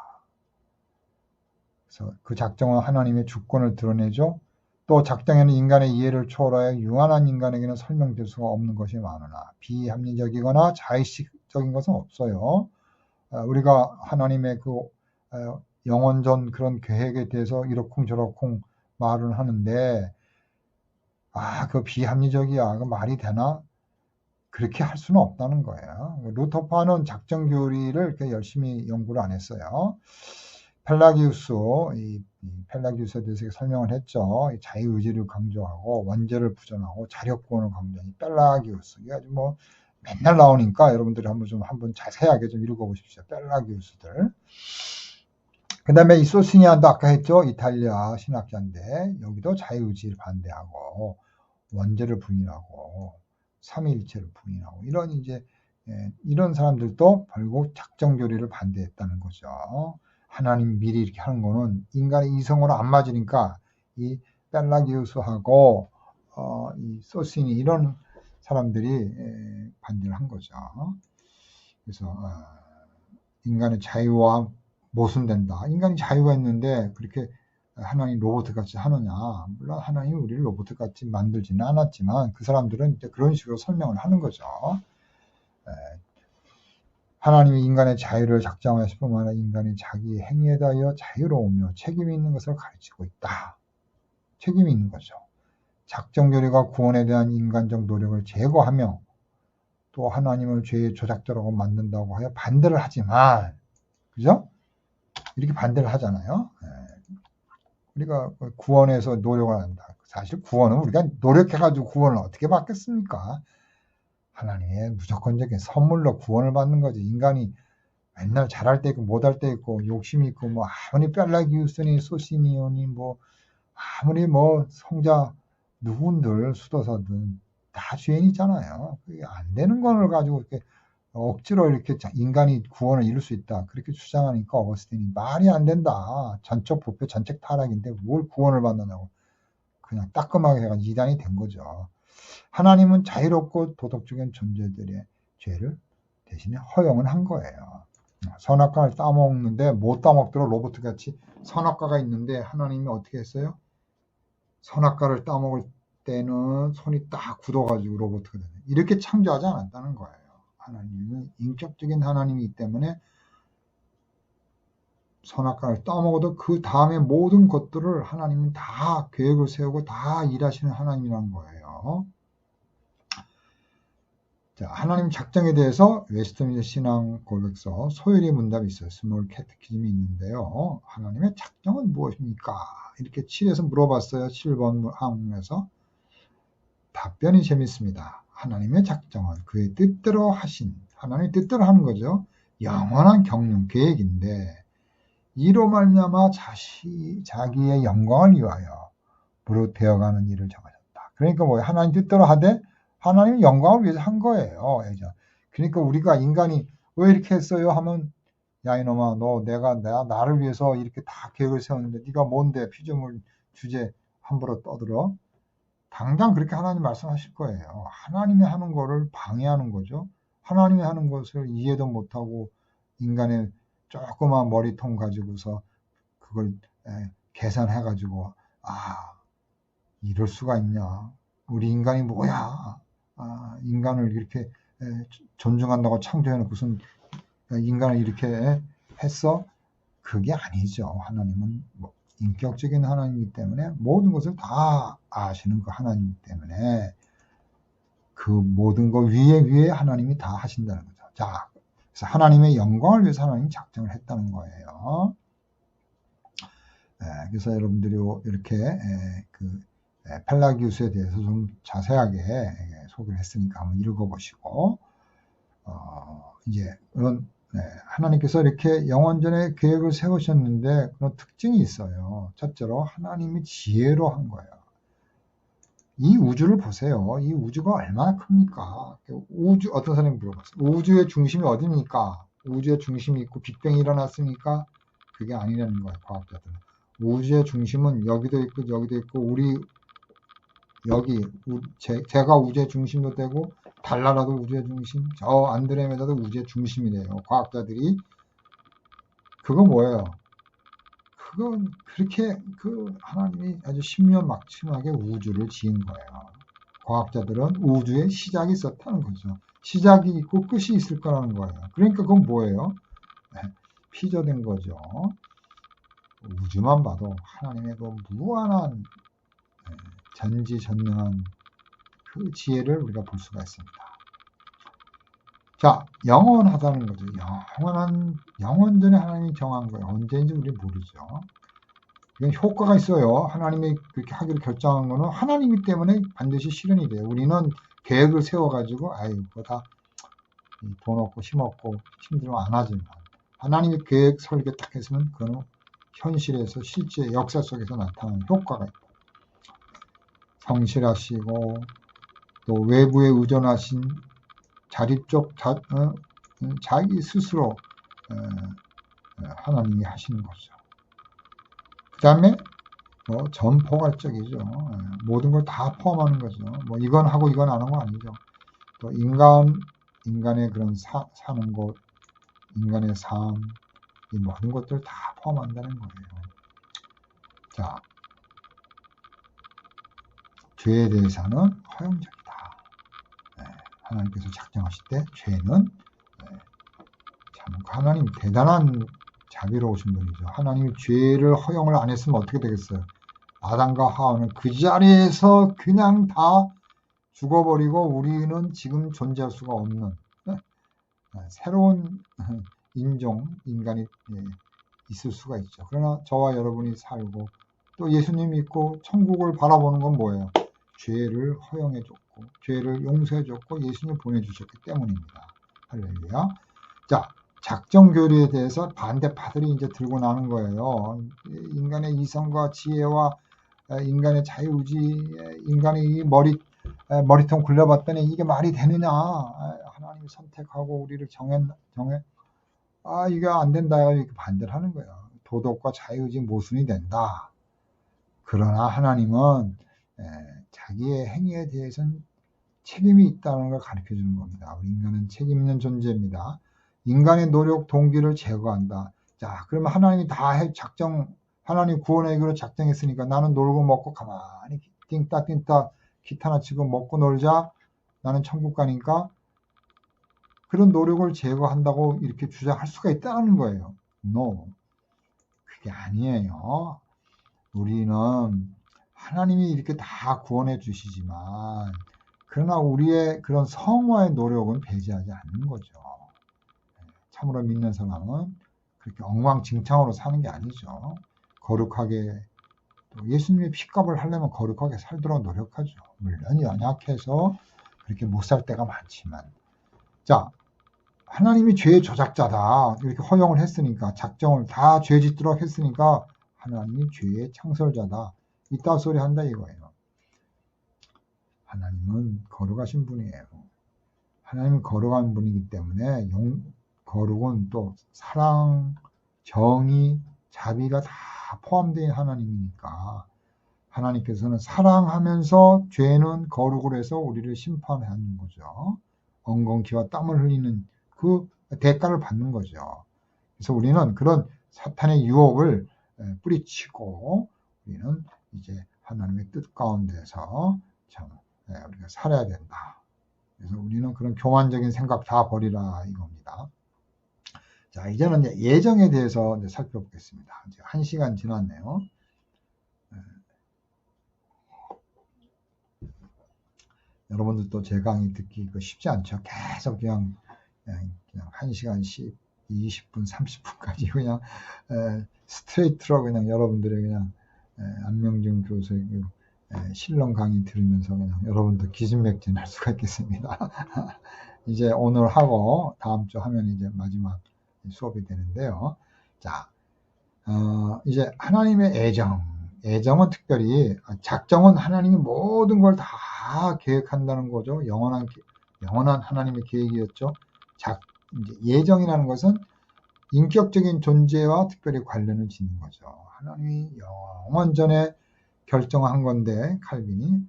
그래서 그 작정은 하나님의 주권을 드러내죠. 또 작정에는 인간의 이해를 초월하여 유한한 인간에게는 설명될 수가 없는 것이 많으나 비합리적이거나 자의식적인 것은 없어요. 우리가 하나님의 그 영원전 그런 계획에 대해서 이러쿵저러쿵 말을 하는데 그 비합리적이야. 그 말이 되나? 그렇게 할 수는 없다는 거예요. 루터파는 작정 교리를 이렇게 열심히 연구를 안 했어요. 펠라기우스에 대해서 설명을 했죠. 자유의지를 강조하고 원죄를 부정하고 자력구원을 강조하는 펠라기우스. 이게 아주 맨날 나오니까 여러분들이 한번 자세하게 좀 읽어보십시오. 펠라기우스들. 그 다음에 이 소시니아도 아까 했죠. 이탈리아 신학자인데 여기도 자유의지를 반대하고 원죄를 부인하고 삼위일체를 부인하고 이런 사람들도 결국 작정 교리를 반대했다는 거죠. 하나님 미리 이렇게 하는 거는 인간의 이성으로 안 맞으니까 이 펠라기우스하고 이 소시니 이런 사람들이 반대를 한 거죠. 그래서 인간의 자유와 모순된다. 인간이 자유가 있는데 그렇게 하나님 로봇같이 하느냐. 물론 하나님이 우리를 로봇같이 만들지는 않았지만 그 사람들은 이제 그런 식으로 설명을 하는 거죠. 하나님이 인간의 자유를 작정하였을 뿐만 아니라 인간이 자기 행위에 대하여 자유로우며 책임이 있는 것을 가르치고 있다. 책임이 있는 거죠. 작정 교리가 구원에 대한 인간적 노력을 제거하며 또 하나님을 죄의 조작자라고 만든다고 하여 반대를 하지만, 그죠? 이렇게 반대를 하잖아요. 우리가 구원에서 노력을 한다. 사실 구원은 우리가 노력해가지고 구원을 어떻게 받겠습니까? 하나님의 무조건적인 선물로 구원을 받는 거지. 인간이 맨날 잘할 때 있고 못할 때 있고 욕심이 있고 아무리 펠라기우스니 소시니오니 아무리 성자 누군들 수도사든 다 죄인이잖아요. 그게 안 되는 거를 가지고 이렇게 억지로 이렇게 인간이 구원을 이룰 수 있다. 그렇게 주장하니까 어거스틴이 말이 안 된다. 전적 부패, 전적 타락인데 뭘 구원을 받느냐고. 그냥 따끔하게 해가지고 이단이 된 거죠. 하나님은 자유롭고 도덕적인 존재들의 죄를 대신에 허용은 한 거예요. 선악과를 따먹는데 못 따먹도록 로봇같이 선악과가 있는데 하나님이 어떻게 했어요? 선악과를 따먹을 때는 손이 딱 굳어가지고 로봇가 되는 이렇게 창조하지 않았다는 거예요. 하나님은 인격적인 하나님이기 때문에 선악과를 따먹어도 그 다음에 모든 것들을 하나님은 다 계획을 세우고 다 일하시는 하나님이라는 거예요. 자, 하나님 작정에 대해서 웨스트민스터 신앙 고백서 소율의 문답이 있어요. 스몰 캐테키즘이 있는데요. 하나님의 작정은 무엇입니까? 이렇게 7에서 물어봤어요. 7번 항문에서. 답변이 재밌습니다. 하나님의 작정은 그의 뜻대로 하신, 하나님의 뜻대로 하는 거죠. 영원한 경륜, 계획인데 이로 말미암아 자기의 영광을 위하여 무릇 되어가는 일을 정하셨다. 그러니까 뭐 하나님 뜻대로 하되 하나님의 영광을 위해서 한 거예요. 그러니까 우리가 인간이 왜 이렇게 했어요? 하면 야 이놈아 너 내가 나를 위해서 이렇게 다 계획을 세웠는데 네가 뭔데 피조물 주제 함부로 떠들어? 당장 그렇게 하나님 말씀하실 거예요. 하나님이 하는 거를 방해하는 거죠. 하나님이 하는 것을 이해도 못하고 인간의 조그만 머리통 가지고서 그걸 계산해가지고 이럴 수가 있냐. 우리 인간이 뭐야. 인간을 이렇게 존중한다고 창조해놓고선 인간을 이렇게 했어? 그게 아니죠. 하나님은 인격적인 하나님이기 때문에 모든 것을 다 아시는 그 하나님이기 때문에 그 모든 것 위에 하나님이 다 하신다는 거죠. 자, 그래서 하나님의 영광을 위해서 하나님이 작정을 했다는 거예요. 그래서 여러분들이 이렇게 펠라기우스에 대해서 좀 자세하게 소개를 했으니까 한번 읽어보시고 이제 그런 하나님께서 이렇게 영원전에 계획을 세우셨는데 그런 특징이 있어요. 첫째로 하나님이 지혜로 한 거예요. 이 우주를 보세요. 이 우주가 얼마나 큽니까? 어떤 사람이 물어봤어요. 우주의 중심이 어디입니까? 우주의 중심이 있고 빅뱅이 일어났으니까 그게 아니라는 거예요. 과학자들은. 우주의 중심은 여기도 있고 여기도 있고 우리 여기 제가 우주의 중심도 되고 달나라도 우주의 중심, 저 안드레메다도 우주의 중심이래요. 과학자들이. 그거 뭐예요? 그건 그렇게 하나님이 아주 신묘막심하게 우주를 지은 거예요. 과학자들은 우주에 시작이 있었다는 거죠. 시작이 있고 끝이 있을 거라는 거예요. 그러니까 그건 뭐예요? 피조된 거죠. 우주만 봐도 하나님의 그 무한한 전지전능한 그 지혜를 우리가 볼 수가 있습니다. 자, 영원하다는 거죠. 영원전에 하나님이 정한 거예요. 언제인지 우리 모르죠. 이건 효과가 있어요. 하나님이 그렇게 하기로 결정한 거는 하나님이기 때문에 반드시 실현이 돼요. 우리는 계획을 세워가지고, 그거 다 돈 없고 힘 없고 힘들면 안 하지만, 하나님의 계획 설계 딱 했으면 그거는 현실에서 실제 역사 속에서 나타나는 효과가 있고, 성실하시고, 또 외부에 의존하신 자립적 자기 스스로 하나님이 하시는 거죠. 그 다음에 전포괄적이죠. 모든 걸 다 포함하는 거죠. 이건 하고 이건 안 하는 거 아니죠. 또 인간의 그런 사는 곳, 인간의 삶, 이 모든 것들 다 포함한다는 거예요. 자, 죄에 대해서는 허용적이다. 하나님께서 작정하실 때 죄는 참 하나님 대단한 자비로우신 분이죠. 하나님이 죄를 허용을 안 했으면 어떻게 되겠어요? 아담과 하와는 그 자리에서 그냥 다 죽어버리고 우리는 지금 존재할 수가 없는 새로운 인간이 있을 수가 있죠. 그러나 저와 여러분이 살고 또 예수님 믿고 천국을 바라보는 건 뭐예요? 죄를 허용해줬고 죄를 용서해줬고 예수님 보내주셨기 때문입니다. 할렐루야. 자, 작정교리에 대해서 반대파들이 이제 들고 나는 거예요. 인간의 이성과 지혜와 인간의 자유의지, 인간의 이 머리 머리통 굴려봤더니 이게 말이 되느냐. 하나님이 선택하고 우리를 정해. 이게 안 된다. 이렇게 반대를 하는 거예요. 도덕과 자유의지 모순이 된다. 그러나 하나님은 자기의 행위에 대해서는 책임이 있다는 걸 가르쳐 주는 겁니다. 우리 인간은 책임 있는 존재입니다. 인간의 노력, 동기를 제거한다. 자, 그러면 하나님이 다 하나님 구원하기로 작정했으니까 나는 놀고 먹고 가만히 띵따 기타나 치고 먹고 놀자. 나는 천국 가니까 그런 노력을 제거한다고 이렇게 주장할 수가 있다는 거예요. No. 그게 아니에요. 우리는 하나님이 이렇게 다 구원해 주시지만 그러나 우리의 그런 성화의 노력은 배제하지 않는 거죠. 참으로 믿는 사람은 그렇게 엉망진창으로 사는 게 아니죠. 거룩하게, 또 예수님의 핏값을 하려면 거룩하게 살도록 노력하죠. 물론 연약해서 그렇게 못 살 때가 많지만. 자, 하나님이 죄의 조작자다. 이렇게 허용을 했으니까, 작정을 다 죄 짓도록 했으니까 하나님이 죄의 창설자다. 이따 소리 한다 이거예요. 하나님은 거룩하신 분이에요. 하나님은 거룩한 분이기 때문에 거룩은 또 사랑, 정의, 자비가 다 포함된 하나님이니까 하나님께서는 사랑하면서 죄는 거룩을 해서 우리를 심판하는 거죠. 엉겅퀴와 땀을 흘리는 그 대가를 받는 거죠. 그래서 우리는 그런 사탄의 유혹을 뿌리치고 우리는 이제 하나님의 뜻 가운데서 참 우리가 살아야 된다. 그래서 우리는 그런 교만적인 생각 다 버리라 이겁니다. 자, 이제는 이제 예정에 대해서 이제 살펴보겠습니다. 이제 1시간 지났네요. 여러분들도 제 강의 듣기 쉽지 않죠. 계속 그냥 1시간 20분, 30분까지 그냥 스트레이트로 그냥 여러분들의 그냥 안명준 교수의 신론 강의 들으면서 그냥 여러분도 기진맥진 할 수가 있겠습니다. 이제 오늘 하고 다음 주 하면 이제 마지막 수업이 되는데요. 자, 이제 하나님의 애정은 특별히 작정은 하나님이 모든 걸 다 계획한다는 거죠. 영원한 하나님의 계획이었죠. 이제 예정이라는 것은 인격적인 존재와 특별히 관련을 짓는 거죠. 하나님이 영원 전에 결정한 건데 칼빈이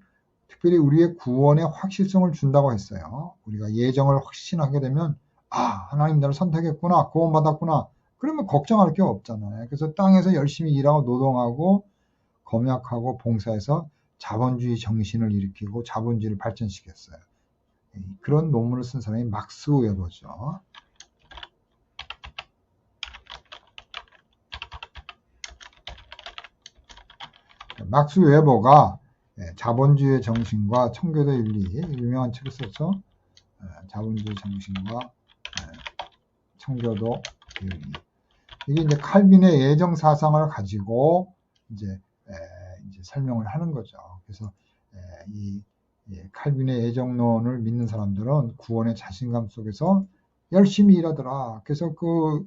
특별히 우리의 구원에 확실성을 준다고 했어요. 우리가 예정을 확신하게 되면 하나님 나를 선택했구나, 구원받았구나. 그러면 걱정할 게 없잖아요. 그래서 땅에서 열심히 일하고 노동하고 검약하고 봉사해서 자본주의 정신을 일으키고 자본주의를 발전시켰어요. 그런 논문을 쓴 사람이 막스 웨버죠. 막스 웨버가 자본주의 정신과 청교도 윤리 유명한 책을 썼죠. 자본주의 정신과 청교도 윤리. 이게 이제 칼빈의 예정 사상을 가지고 이제 설명을 하는 거죠. 그래서 이 칼빈의 예정론을 믿는 사람들은 구원의 자신감 속에서 열심히 일하더라. 그래서 그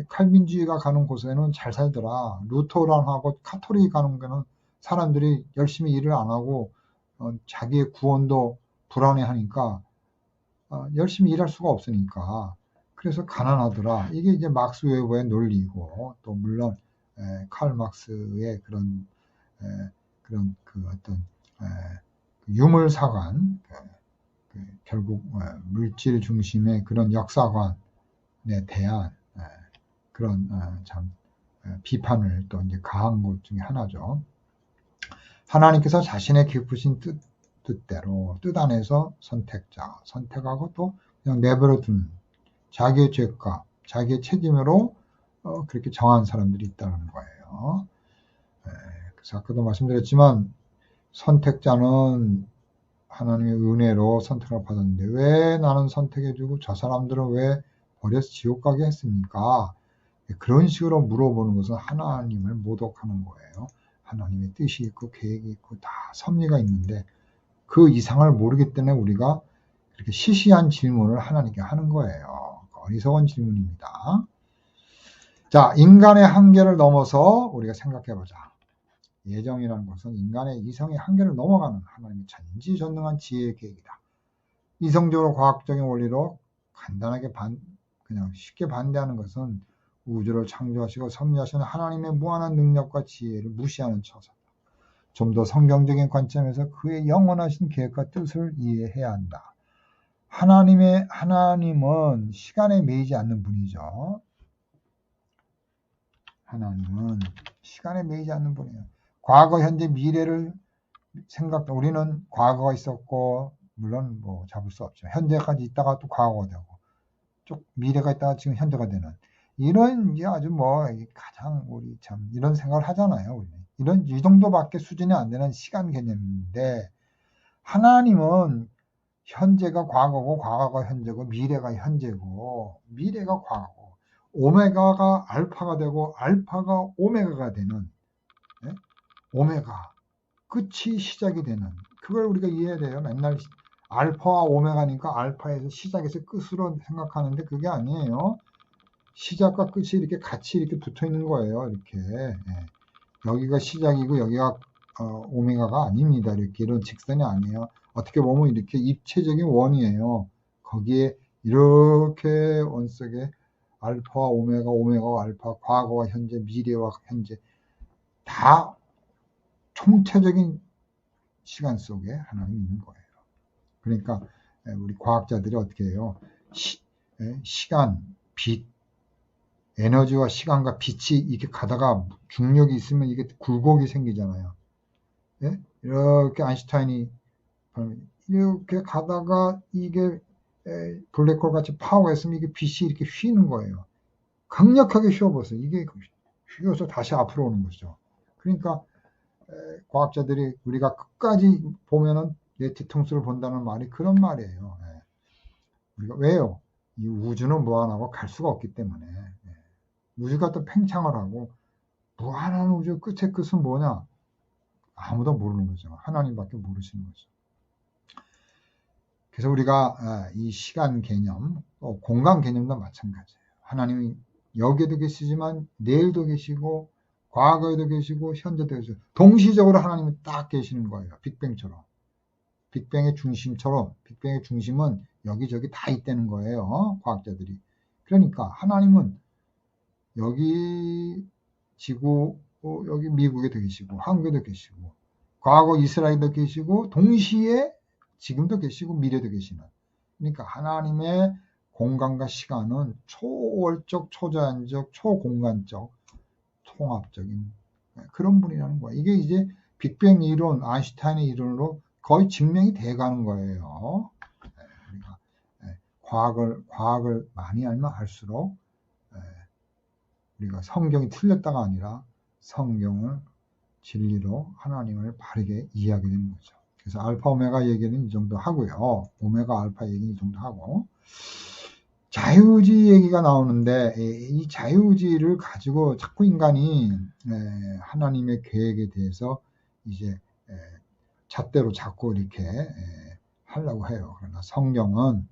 칼빈주의가 가는 곳에는 잘 살더라. 루터란하고 카톨릭이 가는 데는 사람들이 열심히 일을 안 하고 자기의 구원도 불안해하니까 열심히 일할 수가 없으니까 그래서 가난하더라. 이게 이제 막스 웨버의 논리이고 또 물론 칼 막스의 그런 그 어떤 유물사관 결국 물질 중심의 그런 역사관에 대한 그런 참 비판을 또 이제 가한 것 중에 하나죠. 하나님께서 자신의 깊으신 뜻대로 뜻 안에서 선택하고 또 그냥 내버려 두는 자기의 죄과 자기의 책임으로 그렇게 정한 사람들이 있다는 거예요. 그래서 아까도 말씀드렸지만 선택자는 하나님의 은혜로 선택을 받았는데 왜 나는 선택해주고 저 사람들은 왜 버려서 지옥 가게 했습니까? 그런 식으로 물어보는 것은 하나님을 모독하는 거예요. 하나님의 뜻이 있고 계획이 있고 다 섭리가 있는데 그 이상을 모르기 때문에 우리가 그렇게 시시한 질문을 하나님께 하는 거예요. 어리석은 질문입니다. 자, 인간의 한계를 넘어서 우리가 생각해 보자. 예정이라는 것은 인간의 이성의 한계를 넘어가는 하나님의 전지전능한 지혜의 계획이다. 이성적으로 과학적인 원리로 간단하게 그냥 쉽게 반대하는 것은 우주를 창조하시고 섭리하시는 하나님의 무한한 능력과 지혜를 무시하는 처사다. 좀 더 성경적인 관점에서 그의 영원하신 계획과 뜻을 이해해야 한다. 하나님은 시간에 매이지 않는 분이죠. 하나님은 시간에 매이지 않는 분이에요. 과거, 현재, 미래를 우리는 과거가 있었고, 물론 뭐 잡을 수 없죠. 현재까지 있다가 또 과거가 되고, 쭉 미래가 있다가 지금 현재가 되는, 이런 이제 아주 뭐 가장 우리 참 이런 생각을 하잖아요. 우리는. 이 정도밖에 수준이 안 되는 시간 개념인데, 하나님은 현재가 과거고, 과거가 현재고, 미래가 현재고, 미래가 과거고, 오메가가 알파가 되고, 알파가 오메가가 되는, 네? 오메가, 끝이 시작이 되는, 그걸 우리가 이해해야 돼요. 맨날 알파와 오메가니까 알파에서 시작에서 끝으로 생각하는데 그게 아니에요. 시작과 끝이 이렇게 같이 이렇게 붙어 있는 거예요. 이렇게. 네. 여기가 시작이고 여기가 오메가가 아닙니다. 이렇게 이런 직선이 아니에요. 어떻게 보면 이렇게 입체적인 원이에요. 거기에 이렇게 원 속에 알파와 오메가, 오메가와 알파, 과거와 현재, 미래와 현재 다 총체적인 시간 속에 하나님이 있는 거예요. 그러니까 우리 과학자들이 어떻게 해요? 시간, 빛, 에너지와 시간과 빛이 이렇게 가다가 중력이 있으면 이게 굴곡이 생기잖아요. 예? 이렇게 아인슈타인이 이렇게 가다가 이게 블랙홀 같이 파워했으면 이게 빛이 이렇게 휘는 거예요. 강력하게 휘어버렸어요. 이게 휘어서 다시 앞으로 오는 거죠. 그러니까 과학자들이 우리가 끝까지 보면은 내 뒤통수를 본다는 말이 그런 말이에요. 우리가 왜요? 이 우주는 무한하고 갈 수가 없기 때문에. 우주가 또 팽창을 하고 무한한 우주 끝의 끝은 뭐냐? 아무도 모르는 거죠. 하나님밖에 모르시는 거죠. 그래서 우리가 이 시간 개념, 공간 개념도 마찬가지예요. 하나님이 여기에도 계시지만 내일도 계시고 과거에도 계시고 현재도 계시고 동시적으로 하나님이 딱 계시는 거예요. 빅뱅처럼. 빅뱅의 중심처럼. 빅뱅의 중심은 여기저기 다 있다는 거예요. 과학자들이. 그러니까 하나님은 여기 지구, 여기 미국에도 계시고 한국에도 계시고 과거 이스라엘도 계시고 동시에 지금도 계시고 미래도 계시는, 그러니까 하나님의 공간과 시간은 초월적, 초자연적, 초공간적, 통합적인 그런 분이라는 거예요. 이게 이제 빅뱅 이론, 아인슈타인의 이론으로 거의 증명이 돼가는 거예요. 우리가 과학을 많이 알면 알수록 우리가 성경이 틀렸다가 아니라 성경을 진리로 하나님을 바르게 이해하게 되는 거죠. 그래서 알파 오메가 얘기는 이 정도 하고요. 오메가 알파 얘기는 이 정도 하고, 자유의지 얘기가 나오는데 이 자유의지를 가지고 자꾸 인간이 하나님의 계획에 대해서 이제 잣대로 잡고 이렇게 하려고 해요. 그러나 성경은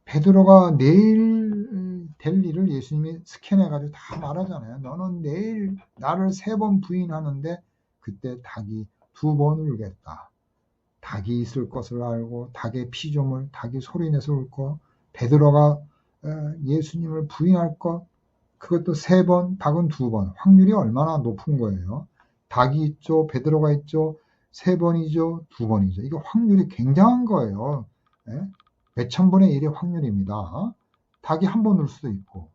베드로가 내일 될 일을 예수님이 스캔해가지고 다 말하잖아요. 너는 내일 나를 3번 부인하는데 그때 닭이 2번 울겠다. 닭이 있을 것을 알고 닭의 피조물, 닭이 소리내서 울고 베드로가 예수님을 부인할 것, 그것도 3번, 닭은 2번. 확률이 얼마나 높은 거예요. 닭이 있죠, 베드로가 있죠, 3번이죠, 2번이죠. 이거 확률이 굉장한 거예요. 몇천 분의 1의 확률입니다. 닭이 1번 울 수도 있고,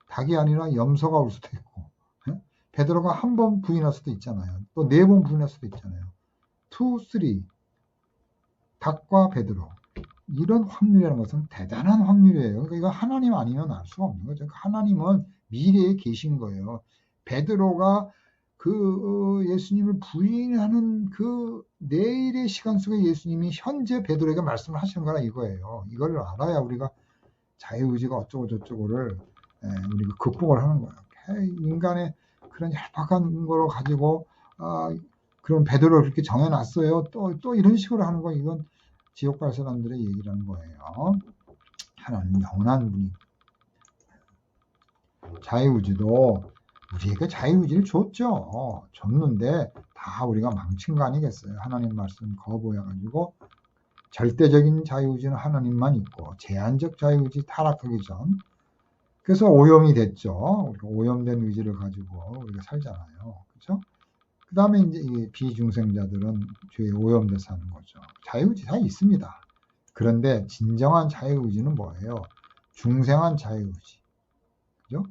닭이 아니라 염소가 울 수도 있고, 베드로가 1번 부인할 수도 있잖아요. 또 4번 부인할 수도 있잖아요. 2, 3, 닭과 베드로. 이런 확률이라는 것은 대단한 확률이에요. 그러니까 이거 하나님 아니면 알 수가 없는 거죠. 하나님은 미래에 계신 거예요. 베드로가 그 예수님을 부인하는 그 내일의 시간 속에 예수님이 현재 베드로에게 말씀을 하시는 거라 이거예요. 이걸 알아야 우리가 자유의지가 어쩌고 저쩌고를 우리가 극복을 하는 거예요. 인간의 그런 얄팍한 거로 가지고 그럼 베드로를 그렇게 정해놨어요. 또 이런 식으로 하는 거, 이건 지옥 갈 사람들의 얘기라는 거예요. 하나님 영원한 분이. 자유의지도 우리에게 자유의지를 줬는데 다 우리가 망친 거 아니겠어요? 하나님 말씀 거부해가지고 절대적인 자유의지는 하나님만 있고 제한적 자유의지 타락하기 전 그래서 오염이 됐죠. 오염된 의지를 가지고 우리가 살잖아요. 그렇죠? 그 다음에 이제 이 비중생자들은 죄에 오염돼서 사는 거죠. 자유의지 다 있습니다. 그런데 진정한 자유의지는 뭐예요? 중생한 자유의지. 그죠?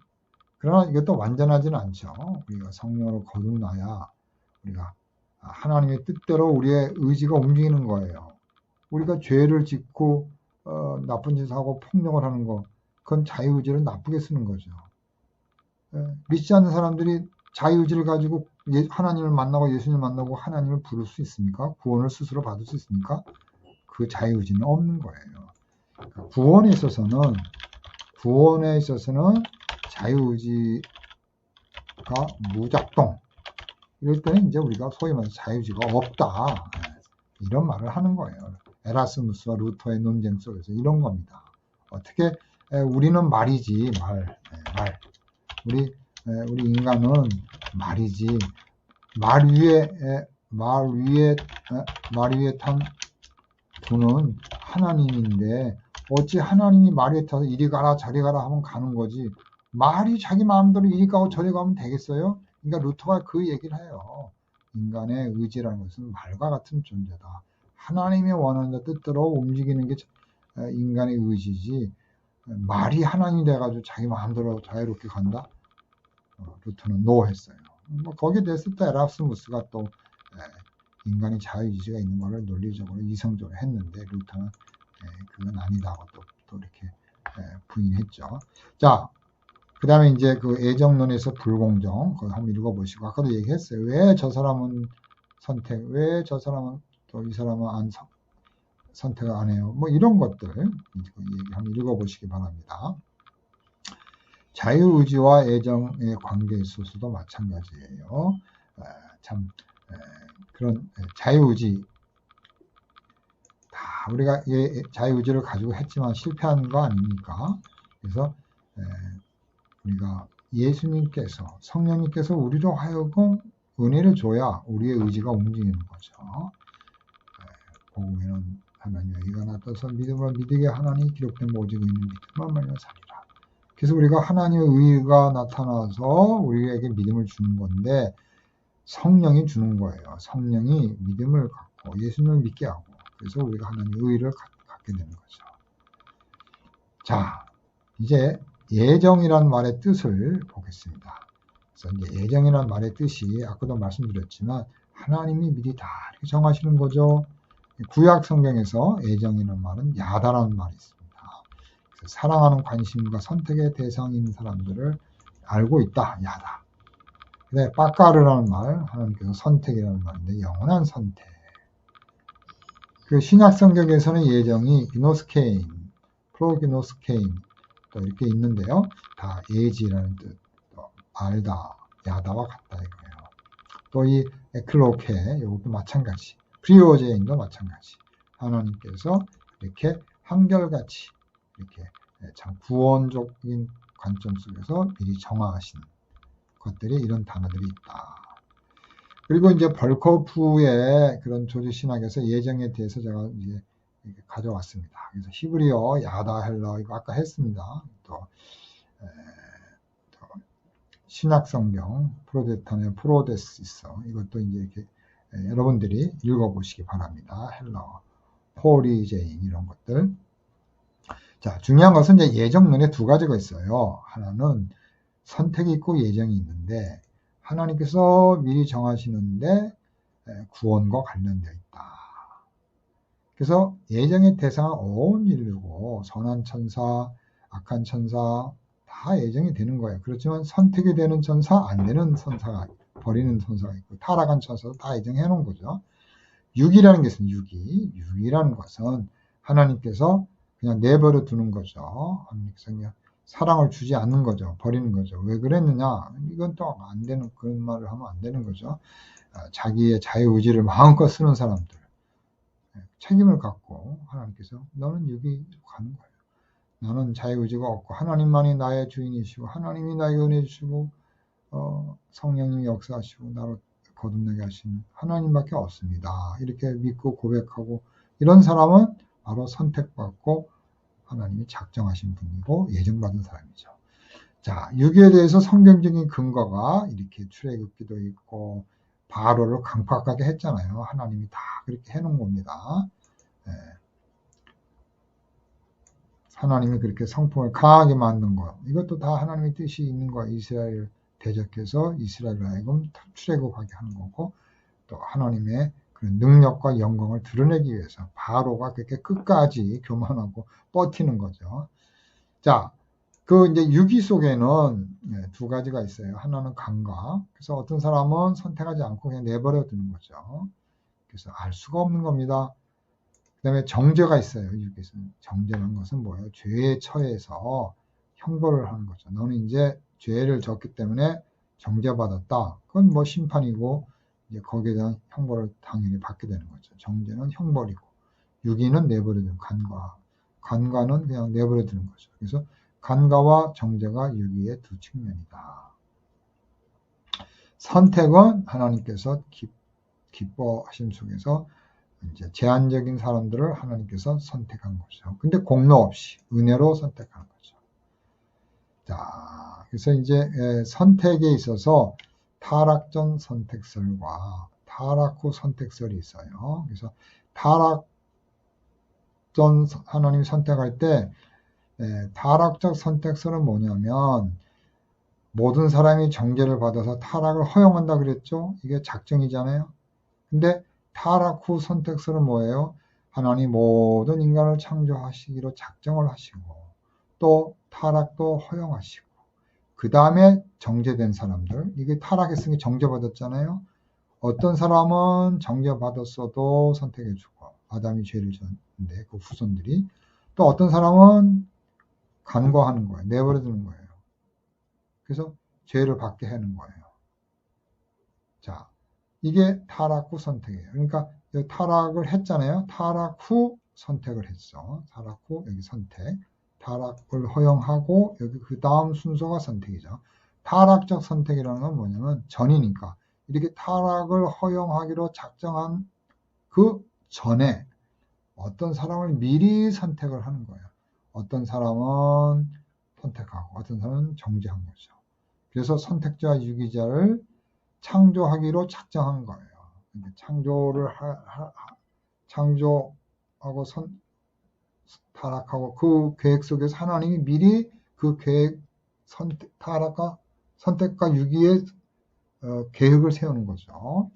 그러나 이것도 완전하지는 않죠. 우리가 성령으로 거듭나야 우리가 하나님의 뜻대로 우리의 의지가 움직이는 거예요. 우리가 죄를 짓고 나쁜 짓을 하고 폭력을 하는 거 그건 자유의지를 나쁘게 쓰는 거죠. 믿지 않는 사람들이 자유의지를 가지고 하나님을 만나고 예수님을 만나고 하나님을 부를 수 있습니까? 구원을 스스로 받을 수 있습니까? 그 자유의지는 없는 거예요. 그러니까 구원에 있어서는 자유의지가 무작동. 이럴 때는 이제 우리가 소위 말해서 자유의지가 없다. 이런 말을 하는 거예요. 에라스무스와 루터의 논쟁 속에서 이런 겁니다. 어떻게 우리는 말이지 말. 우리 인간은 말이지 말 위에 탄 두는 하나님인데 어찌 하나님이 말 위에 타서 이리 가라 저리 가라 하면 가는 거지 말이 자기 마음대로 이리 가고 저리 가면 되겠어요? 그러니까 루터가 그 얘기를 해요. 인간의 의지라는 것은 말과 같은 존재다. 하나님이 원하는 뜻대로 움직이는 게 인간의 의지지 말이 하나님이 돼가지고 자기 마음대로 자유롭게 간다? 루터는 노 했어요. 거기에 대해서 또 에라스무스가 또 인간의 자유의지가 있는 것을 논리적으로 이성적으로 했는데 루터는 그건 아니다고 또 이렇게 부인했죠. 자, 그 다음에 이제 그 애정론에서 불공정 그거 한번 읽어보시고 아까도 얘기했어요. 왜 저 사람은 선택, 왜 저 사람은 또 이 사람은 선택을 안 해요. 뭐 이런 것들 한번 읽어보시기 바랍니다. 자유의지와 애정의 관계에 있어서도 마찬가지예요. 그런 자유의지 다 우리가 자유의지를 가지고 했지만 실패한 거 아닙니까? 그래서 우리가 예수님께서 성령님께서 우리로 하여금 은혜를 줘야 우리의 의지가 움직이는 거죠. 복음에는 하나님의 의가 나타서 믿음으로 믿으게 하나니 기록된 오직 의는 믿음만 말려 살리라. 그래서 우리가 하나님의 의가 나타나서 우리에게 믿음을 주는 건데 성령이 주는 거예요. 성령이 믿음을 갖고 예수님을 믿게 하고 그래서 우리가 하나님의 의를 갖게 되는 거죠. 자, 이제 예정이란 말의 뜻을 보겠습니다. 그래서 이제 예정이란 말의 뜻이 아까도 말씀드렸지만 하나님이 미리 다 이렇게 정하시는 거죠. 구약 성경에서 예정이라는 말은 야다라는 말이 있습니다. 그래서 사랑하는 관심과 선택의 대상인 사람들을 알고 있다. 야다. 근데 빠까르라는 말, 하나님께서 선택이라는 말인데 영원한 선택. 그 신약 성경에서는 예정이 기노스케인, 프로기노스케인 또 이렇게 있는데요. 다 예지라는 뜻, 또 알다, 야다와 같다 이거예요. 또 이 에클로케 이것도 마찬가지. 프리오제인도 마찬가지. 하나님께서 이렇게 한결같이 이렇게 참 구원적인 관점 속에서 미리 정하신 것들이 이런 단어들이 있다. 그리고 이제 벌커프의 그런 조지 신학에서 예정에 대해서 제가 이제 가져왔습니다. 그래서 히브리어, 야다, 헬러 이거 아까 했습니다. 또 신약성경, 프로데탄의 프로데시서 이것도 이제 이렇게 여러분들이 읽어보시기 바랍니다. 헬러, 포리제인 이런 것들. 자, 중요한 것은 이제 예정론에 두 가지가 있어요. 하나는 선택이 있고 예정이 있는데 하나님께서 미리 정하시는데 구원과 관련되어 있다. 그래서 예정의 대상은 온 인류고 선한 천사, 악한 천사 다 예정이 되는 거예요. 그렇지만 선택이 되는 천사, 안 되는 천사가 버리는 천사가 있고 타락한 천사도 다 예정해 놓은 거죠. 육이라는 게 있습니다. 육이라는 것은 하나님께서 그냥 내버려 두는 거죠. 하나님께서 그냥 사랑을 주지 않는 거죠. 버리는 거죠. 왜 그랬느냐? 이건 또 안 되는 그런 말을 하면 안 되는 거죠. 자기의 자유의지를 마음껏 쓰는 사람들 책임을 갖고 하나님께서 너는 여기 가는 거예요. 나는 자유의지가 없고 하나님만이 나의 주인이시고 하나님이 나에게 은혜 주시고 성령님이 역사하시고 나를 거듭나게 하시는 하나님밖에 없습니다. 이렇게 믿고 고백하고 이런 사람은 바로 선택받고 하나님이 작정하신 분이고 예정받은 사람이죠. 자, 유기에 대해서 성경적인 근거가 이렇게 출애굽기도 있고 바로를 강팍하게 했잖아요. 하나님이 다 그렇게 해놓은 겁니다. 하나님이 그렇게 성품을 강하게 만든 것, 이것도 다 하나님의 뜻이 있는 거예요. 이스라엘 대적해서 이스라엘을 하여금 출애굽하게 하는 거고, 또 하나님의 그런 능력과 영광을 드러내기 위해서 바로가 그렇게 끝까지 교만하고 버티는 거죠. 자, 그 이제 유기 속에는 두 가지가 있어요. 하나는 간과. 그래서 어떤 사람은 선택하지 않고 그냥 내버려 두는 거죠. 그래서 알 수가 없는 겁니다. 그 다음에 정죄가 있어요. 유기에서는. 정죄라는 것은 뭐예요? 죄에 처해서 형벌을 하는 거죠. 너는 이제 죄를 졌기 때문에 정죄받았다. 그건 뭐 심판이고 이제 거기에 대한 형벌을 당연히 받게 되는 거죠. 정죄는 형벌이고 유기는 내버려 두는 간과. 간과는 그냥 내버려 두는 거죠. 그래서 간과와 정죄가 유기의 두 측면이다. 선택은 하나님께서 기뻐하심 속에서 이제 제한적인 사람들을 하나님께서 선택한 거죠. 근데 공로 없이 은혜로 선택한 거죠. 자, 그래서 이제 선택에 있어서 타락 전 선택설과 타락 후 선택설이 있어요. 그래서 타락 전 하나님이 선택할 때 타락적 선택설은 뭐냐면 모든 사람이 정죄를 받아서 타락을 허용한다 그랬죠. 이게 작정이잖아요. 근데 타락 후 선택설은 뭐예요? 하나님 모든 인간을 창조하시기로 작정을 하시고 또 타락도 허용하시고 그 다음에 정죄된 사람들, 이게 타락했으니 정죄받았잖아요. 어떤 사람은 정죄받았어도 선택해주고 아담이 죄를 졌는데 그 후손들이, 또 어떤 사람은 간과하는 거예요. 내버려두는 거예요. 그래서 죄를 받게 하는 거예요. 자, 이게 타락 후 선택이에요. 그러니까 타락을 했잖아요. 타락 후 선택을 했어. 타락 후 여기 선택. 타락을 허용하고 여기 그 다음 순서가 선택이죠. 타락적 선택이라는 건 뭐냐면 전이니까 이렇게 타락을 허용하기로 작정한 그 전에 어떤 사람을 미리 선택을 하는 거예요. 어떤 사람은 선택하고 어떤 사람은 정죄한 거죠. 그래서 선택자와 유기자를 창조하기로 작정한 거예요. 창조하고 타락하고 그 계획 속에서 하나님이 미리 그 계획, 선택과 유기의 계획을 세우는 거죠.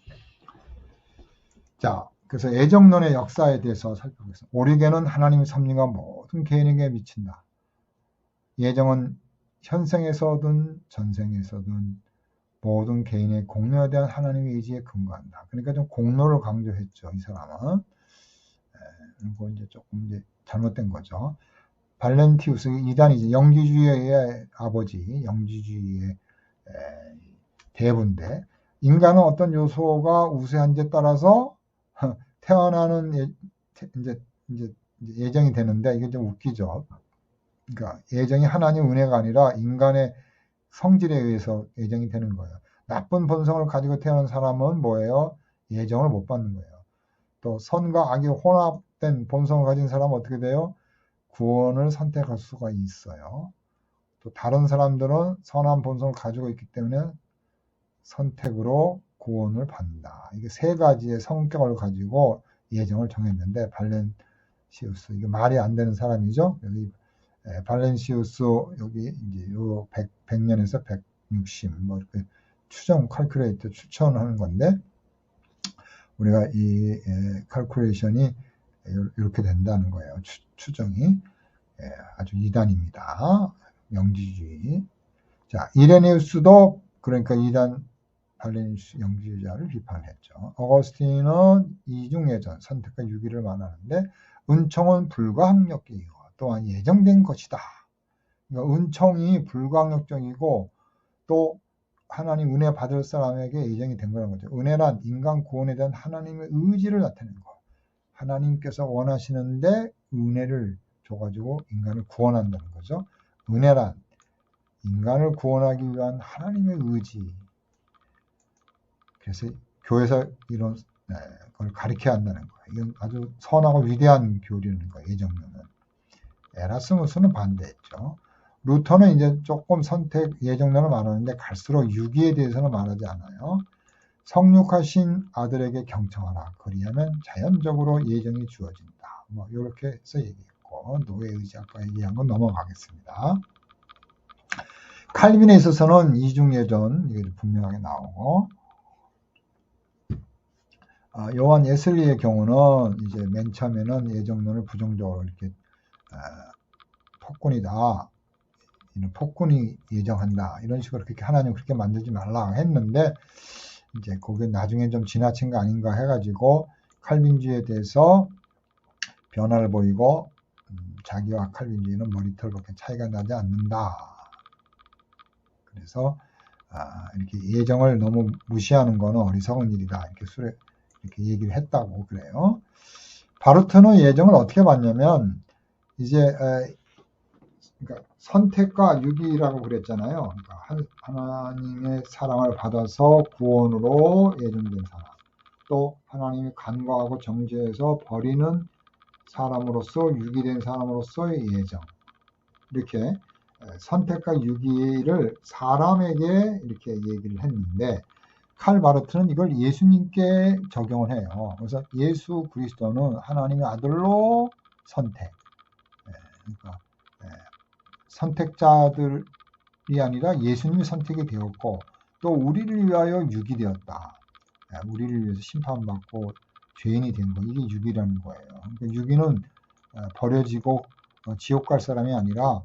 자, 그래서 애정론의 역사에 대해서 살펴보겠습니다. 오리겐은 하나님의 섭리가 모든 개인에게 미친다. 예정은 현생에서든 전생에서든 모든 개인의 공로에 대한 하나님의 의지에 근거한다. 그러니까 좀 공로를 강조했죠, 이 사람은. 이거 이제 조금 이제 잘못된 거죠. 발렌티우스 이단이지, 영지주의의 아버지, 영지주의의 대부인데, 인간은 어떤 요소가 우세한지에 따라서 태어나는 이제 예정이 되는데, 이게 좀 웃기죠. 그러니까 예정이 하나님 은혜가 아니라 인간의 성질에 의해서 예정이 되는 거예요. 나쁜 본성을 가지고 태어난 사람은 뭐예요? 예정을 못 받는 거예요. 또 선과 악이 혼합된 본성을 가진 사람은 어떻게 돼요? 구원을 선택할 수가 있어요. 또 다른 사람들은 선한 본성을 가지고 있기 때문에 선택으로 구원을 받는다. 이게 세 가지의 성격을 가지고 예정을 정했는데, 발렌시우스, 이게 말이 안 되는 사람이죠. 여기 발렌시우스 여기 이제 요 100년에서 160 뭐 이렇게 추정 칼큘레이터 추천하는 건데, 우리가 이 칼큘레이션이 이렇게 된다는 거예요. 추정이 아주 이단입니다. 영지주의. 자, 이레니우스도 그러니까 이단 발렌시우스 영지주의자를 비판했죠. 어거스틴은 이중예전 선택과 유기를 말하는데, 은총은 불가항력적이고 또한 예정된 것이다. 그러니까 은총이 불가항력적이고 또 하나님 은혜 받을 사람에게 예정이 된 거라는 거죠. 은혜란 인간 구원에 대한 하나님의 의지를 나타내는 거. 하나님께서 원하시는데 은혜를 줘가지고 인간을 구원한다는 거죠. 은혜란 인간을 구원하기 위한 하나님의 의지. 그래서 교회에서 이런 걸 가르쳐야 한다는 거예요. 이건 아주 선하고 위대한 교리라는 거예요. 예정론은. 에라스무스는 반대했죠. 루터는 이제 조금 선택 예정론을 말하는데 갈수록 유기에 대해서는 말하지 않아요. 성육하신 아들에게 경청하라. 그리하면 자연적으로 예정이 주어진다. 뭐 이렇게 해서 얘기했고, 노예 의지 아까 얘기한 건 넘어가겠습니다. 칼빈에 있어서는 이중 예전 이게 분명하게 나오고, 요한 예슬리의 경우는 이제 맨 처음에는 예정론을 부정적으로 이렇게 폭군이다, 폭군이 예정한다 이런 식으로 그렇게 하나님 그렇게 만들지 말라 했는데 이제 그게 나중에 좀 지나친 거 아닌가 해가지고 칼빈주의에 대해서 변화를 보이고 자기와 칼빈주의는 머리털 그렇게 차이가 나지 않는다. 그래서 이렇게 예정을 너무 무시하는 거는 어리석은 일이다. 이렇게 얘기를 했다고 그래요. 바르트는 예정을 어떻게 봤냐면 이제 그러니까 선택과 유기라고 그랬잖아요. 그러니까 하나님의 사랑을 받아서 구원으로 예정된 사람, 또 하나님이 간과하고 정죄해서 버리는 사람으로서 유기된 사람으로서의 예정, 이렇게 선택과 유기를 사람에게 이렇게 얘기를 했는데 칼 바르트는 이걸 예수님께 적용을 해요. 그래서 예수 그리스도는 하나님의 아들로 선택, 그러니까 선택자들이 아니라 예수님이 선택이 되었고 또 우리를 위하여 유기되었다. 우리를 위해서 심판받고 죄인이 된 거, 이게 유기라는 거예요. 그러니까 유기는 버려지고 지옥 갈 사람이 아니라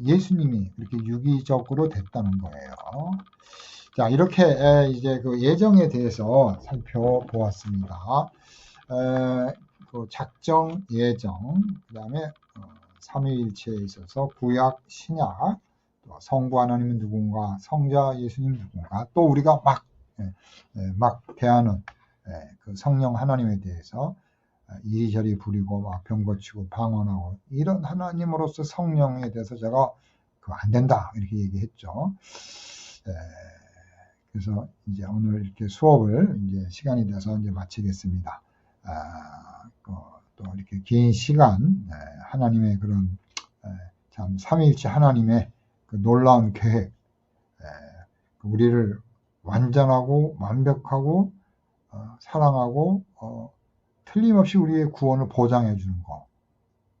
예수님이 이렇게 유기적으로 됐다는 거예요. 자, 이렇게 이제 그 예정에 대해서 살펴보았습니다. 그 작정, 예정, 그 다음에 삼위일체에 있어서 구약, 신약, 성부 하나님은 누군가, 성자 예수님 누군가, 또 우리가 막 대하는 그 성령 하나님에 대해서 이리저리 부리고 막 병 고치고 방언하고 이런 하나님으로서 성령에 대해서 제가 안 된다 이렇게 얘기했죠. 그래서 이제 오늘 이렇게 수업을 이제 시간이 돼서 이제 마치겠습니다. 또 이렇게 긴 시간 하나님의 그런 참 삼위일체 하나님의 그 놀라운 계획, 우리를 완전하고 완벽하고 사랑하고 틀림없이 우리의 구원을 보장해 주는 거,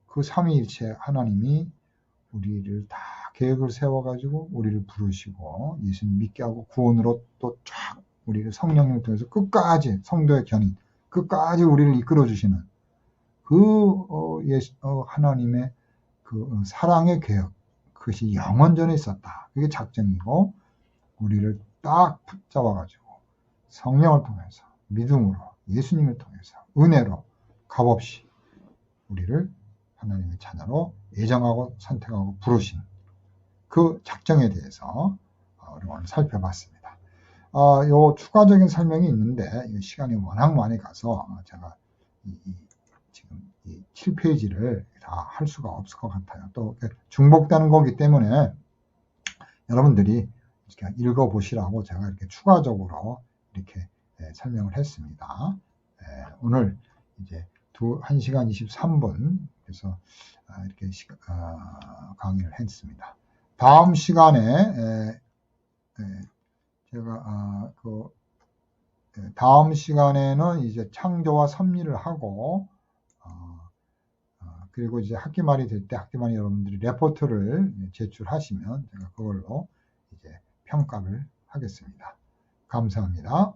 그 삼위일체 하나님이 우리를 다 계획을 세워가지고 우리를 부르시고 예수님 믿게 하고 구원으로 또 쫙 우리를 성령님을 통해서 끝까지 성도의 견인 끝까지 우리를 이끌어 주시는 그 하나님의 그 사랑의 계획, 그것이 영원전에 있었다. 그게 작정이고 우리를 딱 붙잡아가지고 성령을 통해서 믿음으로 예수님을 통해서 은혜로 값없이 우리를 하나님의 자녀로 예정하고 선택하고 부르신 그 작정에 대해서 우리가 오늘 살펴봤습니다. 요 추가적인 설명이 있는데 시간이 워낙 많이 가서 제가 지금 이 7페이지를 다 할 수가 없을 것 같아요. 또 중복되는 거기 때문에 여러분들이 읽어보시라고 제가 이렇게 추가적으로 이렇게 설명을 했습니다. 오늘 이제 1시간 23분 그래서 이렇게 강의를 했습니다. 다음 시간에 제가 다음 시간에는 이제 창조와 섭리를 하고 그리고 이제 학기 말이 될 때 학기 말에 여러분들이 레포트를 제출하시면 제가 그걸로 이제 평가를 하겠습니다. 감사합니다.